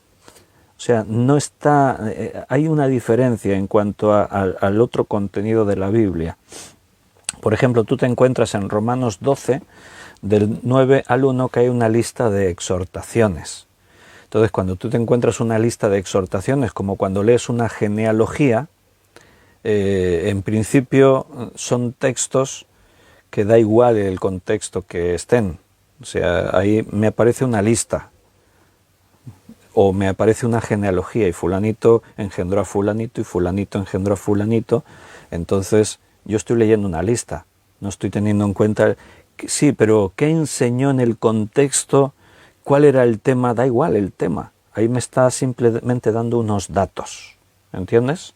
O sea, no está, hay una diferencia en cuanto al otro contenido de la Biblia. Por ejemplo, tú te encuentras en Romanos 12, del 9 al 1, que hay una lista de exhortaciones. Entonces, cuando tú te encuentras una lista de exhortaciones, como cuando lees una genealogía, en principio son textos que da igual el contexto que estén. O sea, ahí me aparece una lista, o me aparece una genealogía, y fulanito engendró a fulanito, y fulanito engendró a fulanito. Entonces, yo estoy leyendo una lista, no estoy teniendo en cuenta, sí, pero ¿qué enseñó en el contexto? ¿Cuál era el tema? Da igual el tema. Ahí me está simplemente dando unos datos. ¿Entiendes?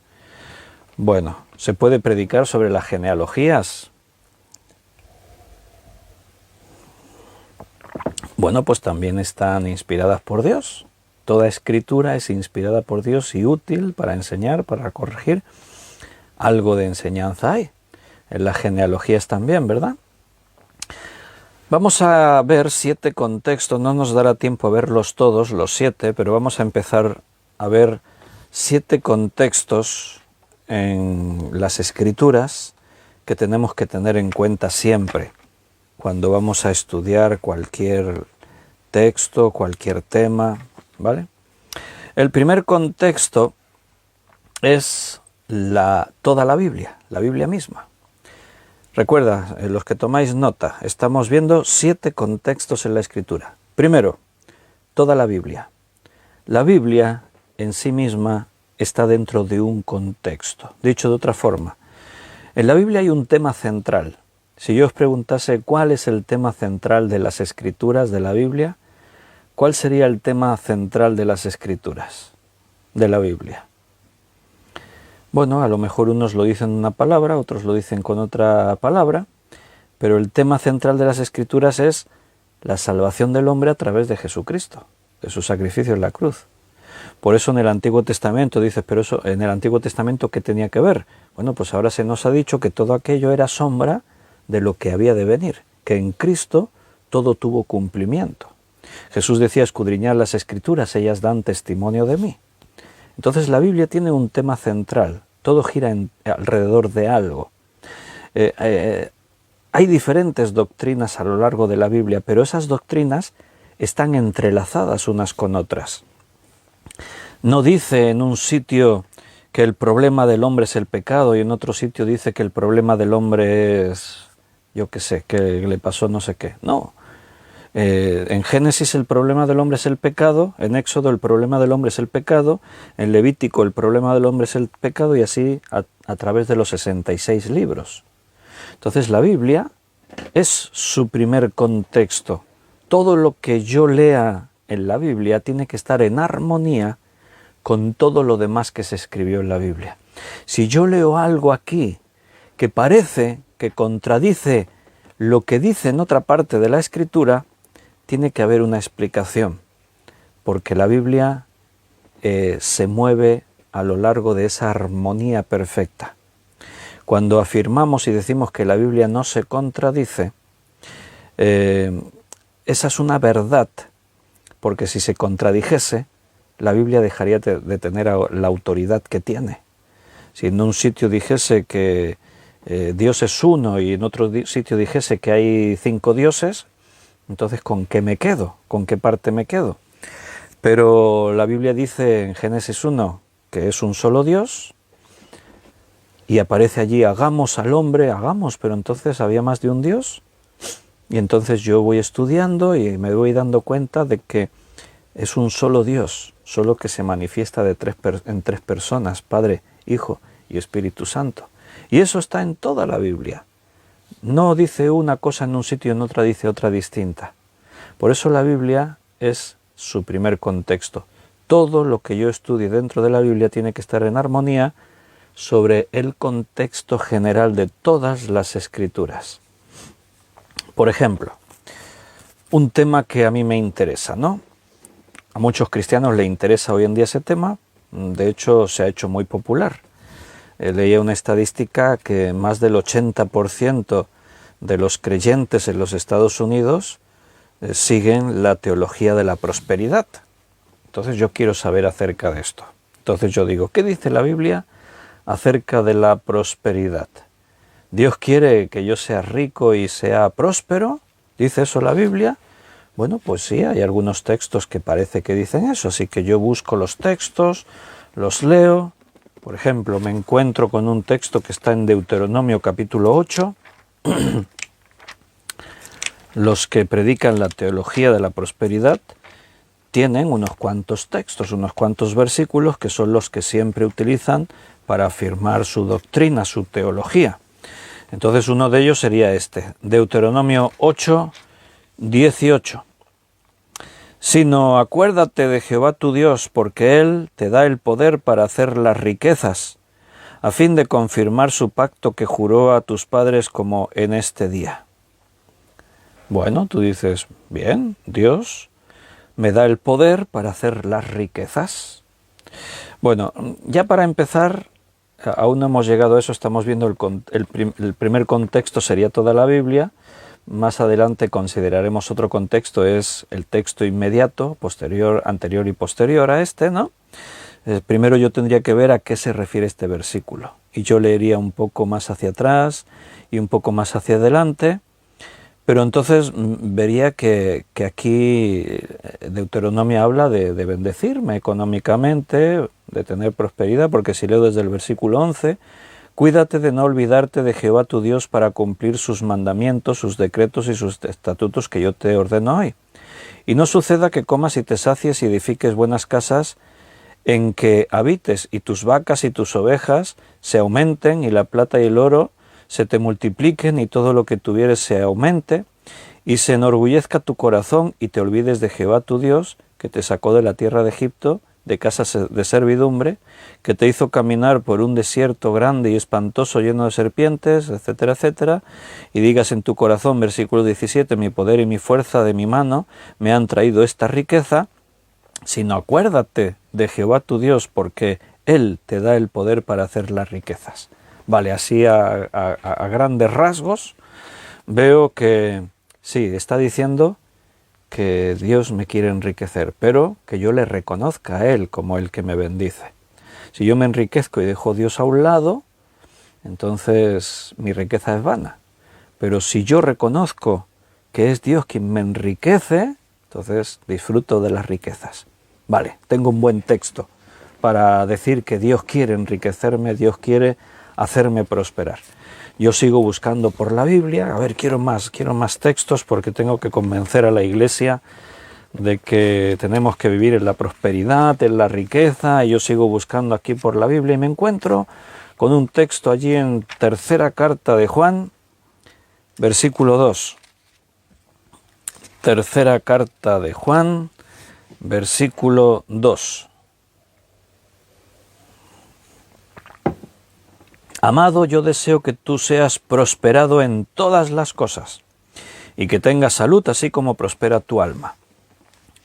Bueno, ¿se puede predicar sobre las genealogías? Bueno, pues también están inspiradas por Dios. Toda escritura es inspirada por Dios y útil para enseñar, para corregir. Algo de enseñanza hay. En las genealogías también, ¿verdad? Vamos a ver 7 contextos, no nos dará tiempo a verlos todos, los 7, pero vamos a empezar a ver 7 contextos en las Escrituras que tenemos que tener en cuenta siempre cuando vamos a estudiar cualquier texto, cualquier tema, ¿vale? El primer contexto es toda la Biblia misma. Recuerda, los que tomáis nota, estamos viendo 7 contextos en la Escritura. Primero, toda la Biblia. La Biblia en sí misma está dentro de un contexto. Dicho de otra forma, en la Biblia hay un tema central. Si yo os preguntase cuál es el tema central de las Escrituras de la Biblia, ¿cuál sería el tema central de las Escrituras de la Biblia? Bueno, a lo mejor unos lo dicen una palabra, otros lo dicen con otra palabra, pero el tema central de las Escrituras es la salvación del hombre a través de Jesucristo, de su sacrificio en la cruz. Por eso en el Antiguo Testamento dices, pero eso en el Antiguo Testamento ¿qué tenía que ver? Bueno, pues ahora se nos ha dicho que todo aquello era sombra de lo que había de venir, que en Cristo todo tuvo cumplimiento. Jesús decía, escudriñad las Escrituras, ellas dan testimonio de mí. Entonces la Biblia tiene un tema central, todo gira alrededor de algo. Hay diferentes doctrinas a lo largo de la Biblia, pero esas doctrinas están entrelazadas unas con otras. No dice en un sitio que el problema del hombre es el pecado y en otro sitio dice que el problema del hombre es, yo qué sé, que le pasó no sé qué. No. En Génesis el problema del hombre es el pecado, en Éxodo el problema del hombre es el pecado, en Levítico el problema del hombre es el pecado y así a través de los 66 libros. Entonces la Biblia es su primer contexto. Todo lo que yo lea en la Biblia tiene que estar en armonía con todo lo demás que se escribió en la Biblia. Si yo leo algo aquí que parece que contradice lo que dice en otra parte de la Escritura, tiene que haber una explicación, porque la Biblia se mueve a lo largo de esa armonía perfecta. Cuando afirmamos y decimos que la Biblia no se contradice, esa es una verdad, porque si se contradijese, la Biblia dejaría de tener la autoridad que tiene. Si en un sitio dijese que Dios es uno y en otro sitio dijese que hay 5 dioses, entonces ¿con qué me quedo? ¿Con qué parte me quedo? Pero la Biblia dice en Génesis 1 que es un solo Dios y aparece allí hagamos al hombre, hagamos, pero entonces ¿había más de un Dios? Y entonces yo voy estudiando y me voy dando cuenta de que es un solo Dios, solo que se manifiesta en 3 personas, Padre, Hijo y Espíritu Santo. Y eso está en toda la Biblia. No dice una cosa en un sitio y en otra dice otra distinta. Por eso la Biblia es su primer contexto. Todo lo que yo estudie dentro de la Biblia tiene que estar en armonía sobre el contexto general de todas las Escrituras. Por ejemplo, un tema que a mí me interesa, ¿no? A muchos cristianos le interesa hoy en día ese tema, de hecho se ha hecho muy popular. Leía una estadística que más del 80% de los creyentes en los Estados Unidos siguen la teología de la prosperidad. Entonces yo quiero saber acerca de esto. Entonces yo digo, ¿qué dice la Biblia acerca de la prosperidad? ¿Dios quiere que yo sea rico y sea próspero? ¿Dice eso la Biblia? Bueno, pues sí, hay algunos textos que parece que dicen eso, así que yo busco los textos, los leo. Por ejemplo, me encuentro con un texto que está en Deuteronomio capítulo 8. Los que predican la teología de la prosperidad tienen unos cuantos textos, unos cuantos versículos que son los que siempre utilizan para afirmar su doctrina, su teología. Entonces uno de ellos sería este, Deuteronomio 8, 18. Sino acuérdate de Jehová tu Dios, porque Él te da el poder para hacer las riquezas, a fin de confirmar su pacto que juró a tus padres como en este día. Bueno, tú dices, bien, Dios me da el poder para hacer las riquezas. Bueno, ya para empezar, aún no hemos llegado a eso, estamos viendo el primer contexto sería toda la Biblia. Más adelante consideraremos otro contexto, es el texto inmediato, anterior y posterior a este, ¿no? Primero yo tendría que ver a qué se refiere este versículo. Y yo leería un poco más hacia atrás y un poco más hacia adelante. Pero entonces vería que aquí Deuteronomio habla de bendecirme económicamente, de tener prosperidad, porque si leo desde el versículo 11, cuídate de no olvidarte de Jehová tu Dios para cumplir sus mandamientos, sus decretos y sus estatutos que yo te ordeno hoy. Y no suceda que comas y te sacies y edifiques buenas casas en que habites y tus vacas y tus ovejas se aumenten y la plata y el oro se te multipliquen y todo lo que tuvieres se aumente, y se enorgullezca tu corazón y te olvides de Jehová tu Dios, que te sacó de la tierra de Egipto, de casas de servidumbre, que te hizo caminar por un desierto grande y espantoso lleno de serpientes, etcétera, etcétera, y digas en tu corazón, versículo 17, mi poder y mi fuerza de mi mano me han traído esta riqueza, sino acuérdate de Jehová tu Dios, porque Él te da el poder para hacer las riquezas. Vale, así a grandes rasgos veo que sí, está diciendo que Dios me quiere enriquecer, pero que yo le reconozca a Él como el que me bendice. Si yo me enriquezco y dejo a Dios a un lado, entonces mi riqueza es vana. Pero si yo reconozco que es Dios quien me enriquece, entonces disfruto de las riquezas. Vale, tengo un buen texto para decir que Dios quiere enriquecerme, Dios quiere hacerme prosperar. Yo sigo buscando por la Biblia, a ver, quiero más textos porque tengo que convencer a la Iglesia de que tenemos que vivir en la prosperidad, en la riqueza, y yo sigo buscando aquí por la Biblia y me encuentro con un texto allí en tercera carta de Juan, versículo 2. Tercera carta de Juan, versículo 2. Amado, yo deseo que tú seas prosperado en todas las cosas y que tengas salud así como prospera tu alma.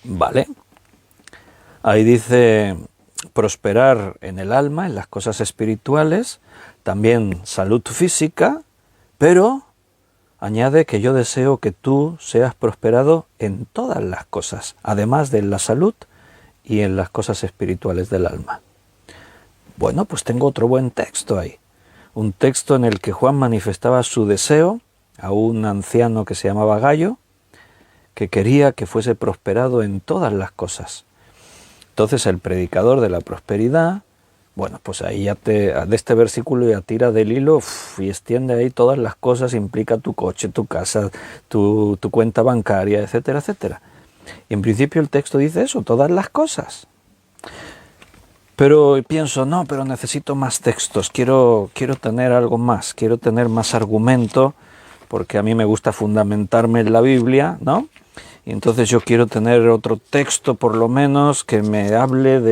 ¿Vale? Ahí dice prosperar en el alma, en las cosas espirituales, también salud física, pero añade que yo deseo que tú seas prosperado en todas las cosas, además de la salud y en las cosas espirituales del alma. Bueno, pues tengo otro buen texto ahí. Un texto en el que Juan manifestaba su deseo a un anciano que se llamaba Gayo, que quería que fuese prosperado en todas las cosas. Entonces el predicador de la prosperidad, bueno, pues ahí ya de este versículo ya tira del hilo y extiende ahí todas las cosas, implica tu coche, tu casa, tu cuenta bancaria, etcétera, etcétera. Y en principio el texto dice eso, todas las cosas. Pero pienso, no, pero necesito más textos, quiero tener algo más, quiero tener más argumento, porque a mí me gusta fundamentarme en la Biblia, ¿no? Y entonces yo quiero tener otro texto por lo menos que me hable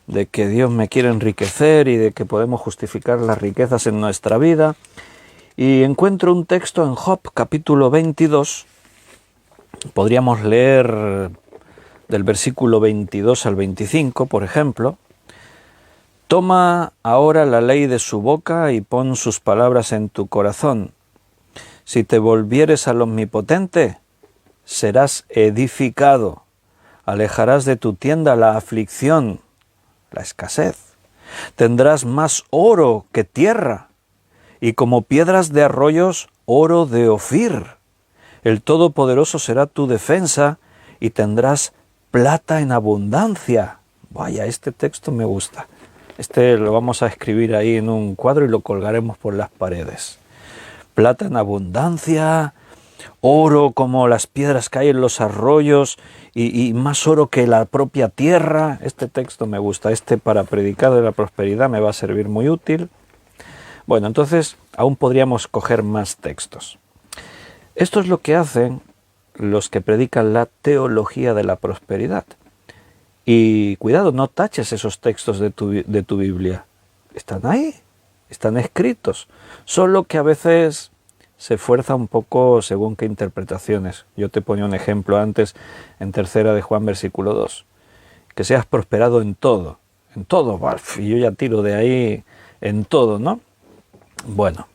de que Dios me quiere enriquecer y de que podemos justificar las riquezas en nuestra vida. Y encuentro un texto en Job capítulo 22, podríamos leer del versículo 22 al 25, por ejemplo. Toma ahora la ley de su boca y pon sus palabras en tu corazón. Si te volvieres al Omnipotente, serás edificado. Alejarás de tu tienda la aflicción, la escasez. Tendrás más oro que tierra, y como piedras de arroyos, oro de Ofir. El Todopoderoso será tu defensa, y tendrás plata en abundancia. Vaya, este texto me gusta. Este lo vamos a escribir ahí en un cuadro y lo colgaremos por las paredes. Plata en abundancia, oro como las piedras que hay en los arroyos y más oro que la propia tierra. Este texto me gusta, para predicar de la prosperidad me va a servir muy útil. Bueno, entonces aún podríamos coger más textos. Esto es lo que hacen los que predican la teología de la prosperidad. Y cuidado, no taches esos textos de tu Biblia. Están ahí, están escritos. Solo que a veces se fuerza un poco según qué interpretaciones. Yo te ponía un ejemplo antes en 3 de Juan versículo 2. Que seas prosperado en todo. En todo, y yo ya tiro de ahí en todo, ¿no? Bueno,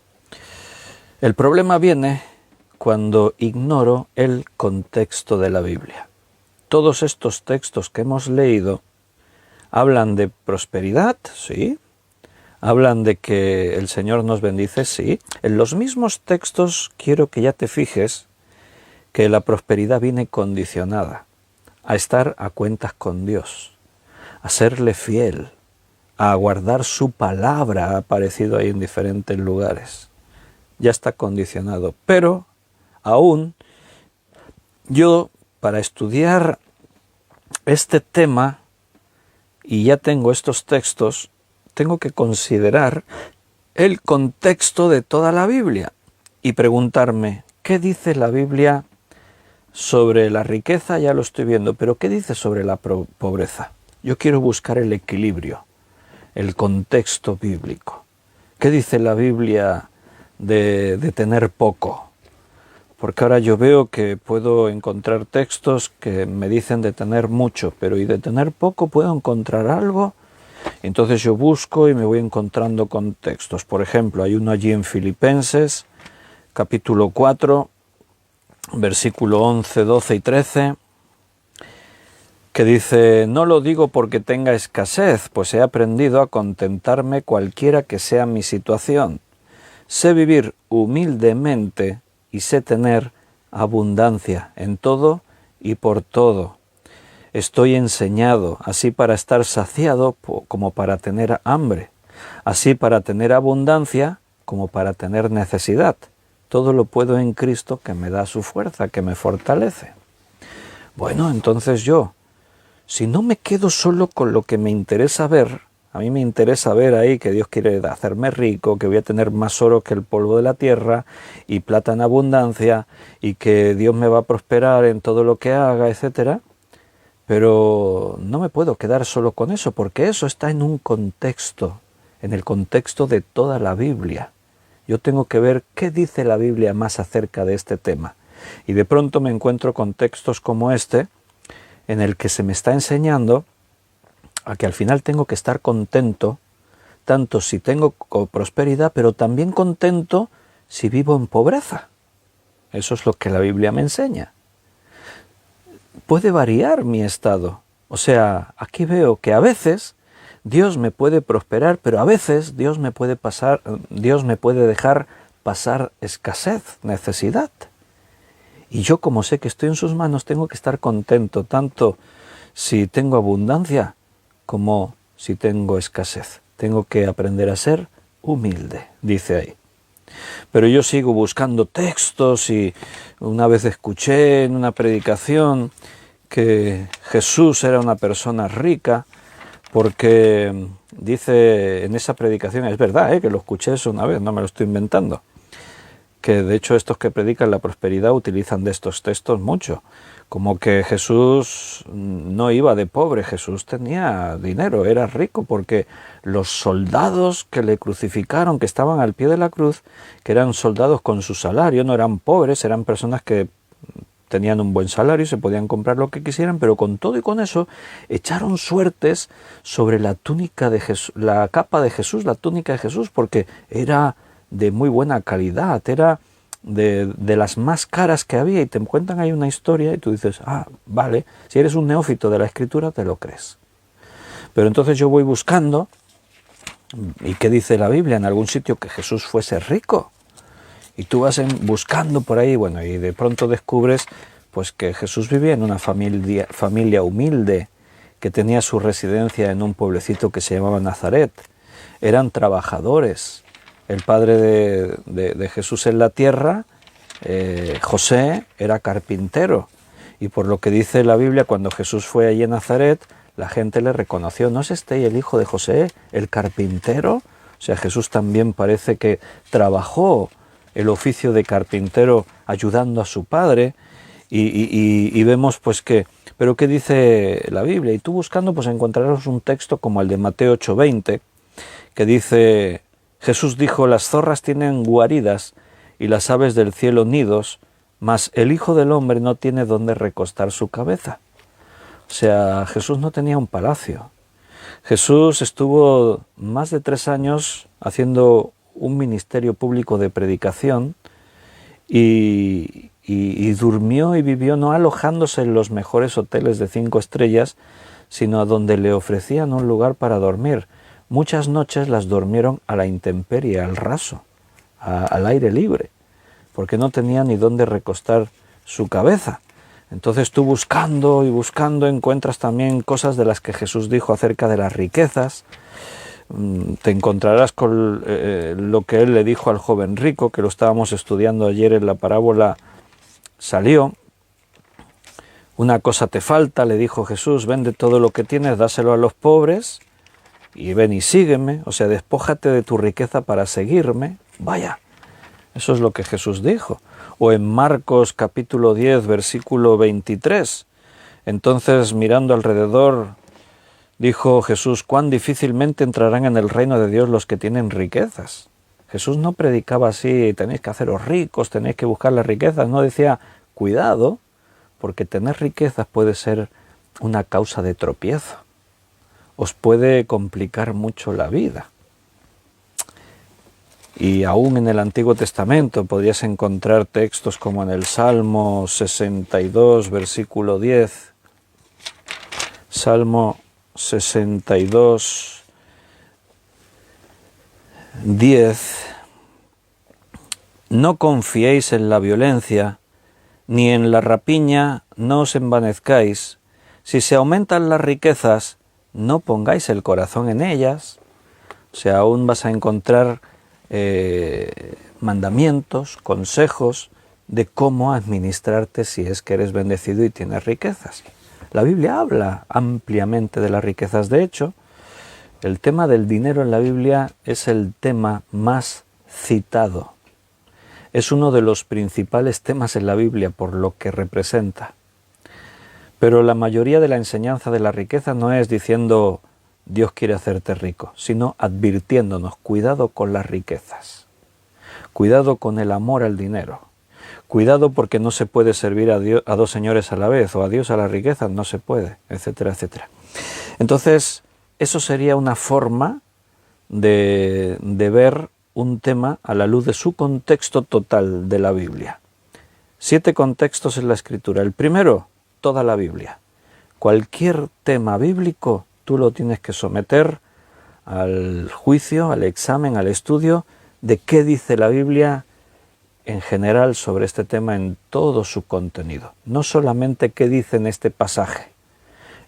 el problema viene cuando ignoro el contexto de la Biblia. Todos estos textos que hemos leído hablan de prosperidad, sí. Hablan de que el Señor nos bendice, sí. En los mismos textos quiero que ya te fijes que la prosperidad viene condicionada a estar a cuentas con Dios, a serle fiel, a guardar su palabra, ha aparecido ahí en diferentes lugares. Ya está condicionado, pero aún yo, para estudiar este tema, y ya tengo estos textos, tengo que considerar el contexto de toda la Biblia y preguntarme, ¿qué dice la Biblia sobre la riqueza? Ya lo estoy viendo, pero ¿qué dice sobre la pobreza? Yo quiero buscar el equilibrio, el contexto bíblico. ¿Qué dice la Biblia de tener poco? Porque ahora yo veo que puedo encontrar textos que me dicen de tener mucho, pero ¿y de tener poco puedo encontrar algo? Entonces yo busco y me voy encontrando con textos. Por ejemplo, hay uno allí en Filipenses, capítulo 4, versículo 11, 12 y 13, que dice, no lo digo porque tenga escasez, pues he aprendido a contentarme cualquiera que sea mi situación. Sé vivir humildemente y sé tener abundancia en todo y por todo. Estoy enseñado, así para estar saciado como para tener hambre, así para tener abundancia como para tener necesidad. Todo lo puedo en Cristo que me da su fuerza, que me fortalece. Bueno, entonces yo, si no me quedo solo con lo que me interesa ver, a mí me interesa ver ahí que Dios quiere hacerme rico, que voy a tener más oro que el polvo de la tierra y plata en abundancia y que Dios me va a prosperar en todo lo que haga, etcétera. Pero no me puedo quedar solo con eso, porque eso está en un contexto, en el contexto de toda la Biblia. Yo tengo que ver qué dice la Biblia más acerca de este tema. Y de pronto me encuentro con textos como este, en el que se me está enseñando a que al final tengo que estar contento, tanto si tengo prosperidad, pero también contento si vivo en pobreza. Eso es lo que la Biblia me enseña. Puede variar mi estado. O sea, aquí veo que a veces Dios me puede prosperar, pero a veces Dios me puede dejar pasar escasez, necesidad. Y yo, como sé que estoy en sus manos, tengo que estar contento, tanto si tengo abundancia como si tengo escasez. Tengo que aprender a ser humilde, dice ahí. Pero yo sigo buscando textos y una vez escuché en una predicación que Jesús era una persona rica, porque dice en esa predicación, es verdad, que lo escuché eso una vez, no me lo estoy inventando, que de hecho estos que predican la prosperidad utilizan de estos textos mucho, como que Jesús no iba de pobre, Jesús tenía dinero, era rico, porque los soldados que le crucificaron, que estaban al pie de la cruz, que eran soldados con su salario, no eran pobres, eran personas que tenían un buen salario, se podían comprar lo que quisieran, pero con todo y con eso echaron suertes sobre la túnica de Jesús, la capa de Jesús, la túnica de Jesús, porque era de muy buena calidad, era de las más caras que había, y te cuentan ahí una historia y tú dices, vale, si eres un neófito de la Escritura te lo crees. Pero entonces yo voy buscando, ¿y qué dice la Biblia? En algún sitio que Jesús fuese rico. Y tú vas buscando por ahí, bueno, y de pronto descubres pues que Jesús vivía en una familia humilde, que tenía su residencia en un pueblecito que se llamaba Nazaret. Eran trabajadores. El padre de Jesús en la tierra, José, era carpintero. Y por lo que dice la Biblia, cuando Jesús fue allí en Nazaret, la gente le reconoció. ¿No es este el hijo de José, el carpintero? O sea, Jesús también parece que trabajó el oficio de carpintero ayudando a su padre, y vemos pues que, pero ¿qué dice la Biblia? Y tú buscando pues encontrarás un texto como el de Mateo 8:20, que dice, Jesús dijo, las zorras tienen guaridas y las aves del cielo nidos, mas el Hijo del Hombre no tiene dónde recostar su cabeza. O sea, Jesús no tenía un palacio. Jesús estuvo más de 3 años haciendo un ministerio público de predicación y durmió y vivió no alojándose en los mejores hoteles de 5 estrellas, sino a donde le ofrecían un lugar para dormir. Muchas noches las durmieron a la intemperie, al raso, al aire libre, porque no tenía ni dónde recostar su cabeza. Entonces tú buscando y buscando encuentras también cosas de las que Jesús dijo acerca de las riquezas. Te encontrarás con lo que él le dijo al joven rico, que lo estábamos estudiando ayer en la parábola. Salió, una cosa te falta, le dijo Jesús, vende todo lo que tienes, dáselo a los pobres y ven y sígueme, o sea, despójate de tu riqueza para seguirme. Vaya, eso es lo que Jesús dijo. O en Marcos capítulo 10, versículo 23, entonces mirando alrededor, dijo Jesús, cuán difícilmente entrarán en el reino de Dios los que tienen riquezas. Jesús no predicaba así, tenéis que haceros ricos, tenéis que buscar las riquezas, no, decía, cuidado, porque tener riquezas puede ser una causa de tropiezo, os puede complicar mucho la vida. Y aún en el Antiguo Testamento podrías encontrar textos como en el Salmo 62, versículo 10, Salmo 62, 10, no confiéis en la violencia, ni en la rapiña no os envanezcáis. Si se aumentan las riquezas, no pongáis el corazón en ellas. O sea, aún vas a encontrar mandamientos, consejos de cómo administrarte si es que eres bendecido y tienes riquezas. La Biblia habla ampliamente de las riquezas. De hecho, el tema del dinero en la Biblia es el tema más citado. Es uno de los principales temas en la Biblia por lo que representa. Pero la mayoría de la enseñanza de la riqueza no es diciendo Dios quiere hacerte rico, sino advirtiéndonos, cuidado con las riquezas, cuidado con el amor al dinero, cuidado porque no se puede servir a Dios, a 2 señores a la vez, o a Dios a las riquezas, no se puede, etcétera, etcétera. Entonces, eso sería una forma de ver un tema a la luz de su contexto total de la Biblia. 7 contextos en la Escritura. El primero, toda la Biblia. Cualquier tema bíblico tú lo tienes que someter al juicio, al examen, al estudio de qué dice la Biblia en general sobre este tema en todo su contenido. No solamente qué dice en este pasaje.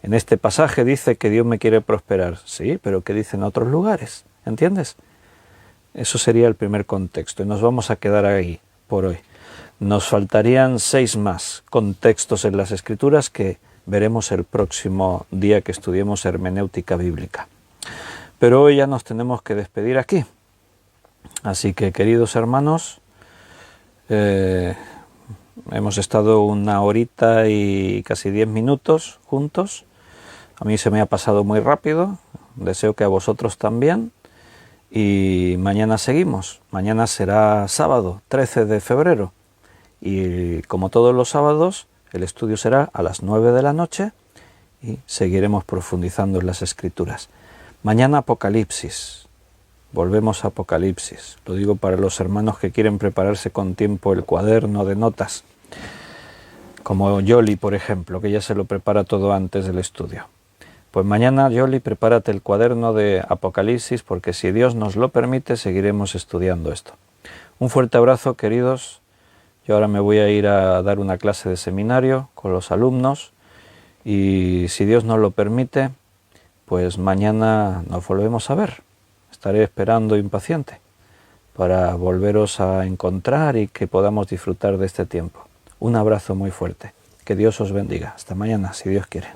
En este pasaje dice que Dios me quiere prosperar, sí, pero qué dice en otros lugares, ¿entiendes? Eso sería el primer contexto y nos vamos a quedar ahí por hoy. Nos faltarían 6 más contextos en las Escrituras que veremos el próximo día que estudiemos hermenéutica bíblica. Pero hoy ya nos tenemos que despedir aquí. Así que, queridos hermanos, hemos estado 1 horita y casi 10 minutos juntos. A mí se me ha pasado muy rápido, deseo que a vosotros también. Y mañana seguimos. Mañana será sábado, 13 de febrero. Y como todos los sábados, el estudio será a las 9 de la noche y seguiremos profundizando en las Escrituras. Mañana Apocalipsis. Volvemos a Apocalipsis. Lo digo para los hermanos que quieren prepararse con tiempo el cuaderno de notas. Como Yoli, por ejemplo, que ya se lo prepara todo antes del estudio. Pues mañana, Yoli, prepárate el cuaderno de Apocalipsis, porque si Dios nos lo permite, seguiremos estudiando esto. Un fuerte abrazo, queridos. Yo ahora me voy a ir a dar una clase de seminario con los alumnos y si Dios nos lo permite, pues mañana nos volvemos a ver. Estaré esperando impaciente para volveros a encontrar y que podamos disfrutar de este tiempo. Un abrazo muy fuerte. Que Dios os bendiga. Hasta mañana, si Dios quiere.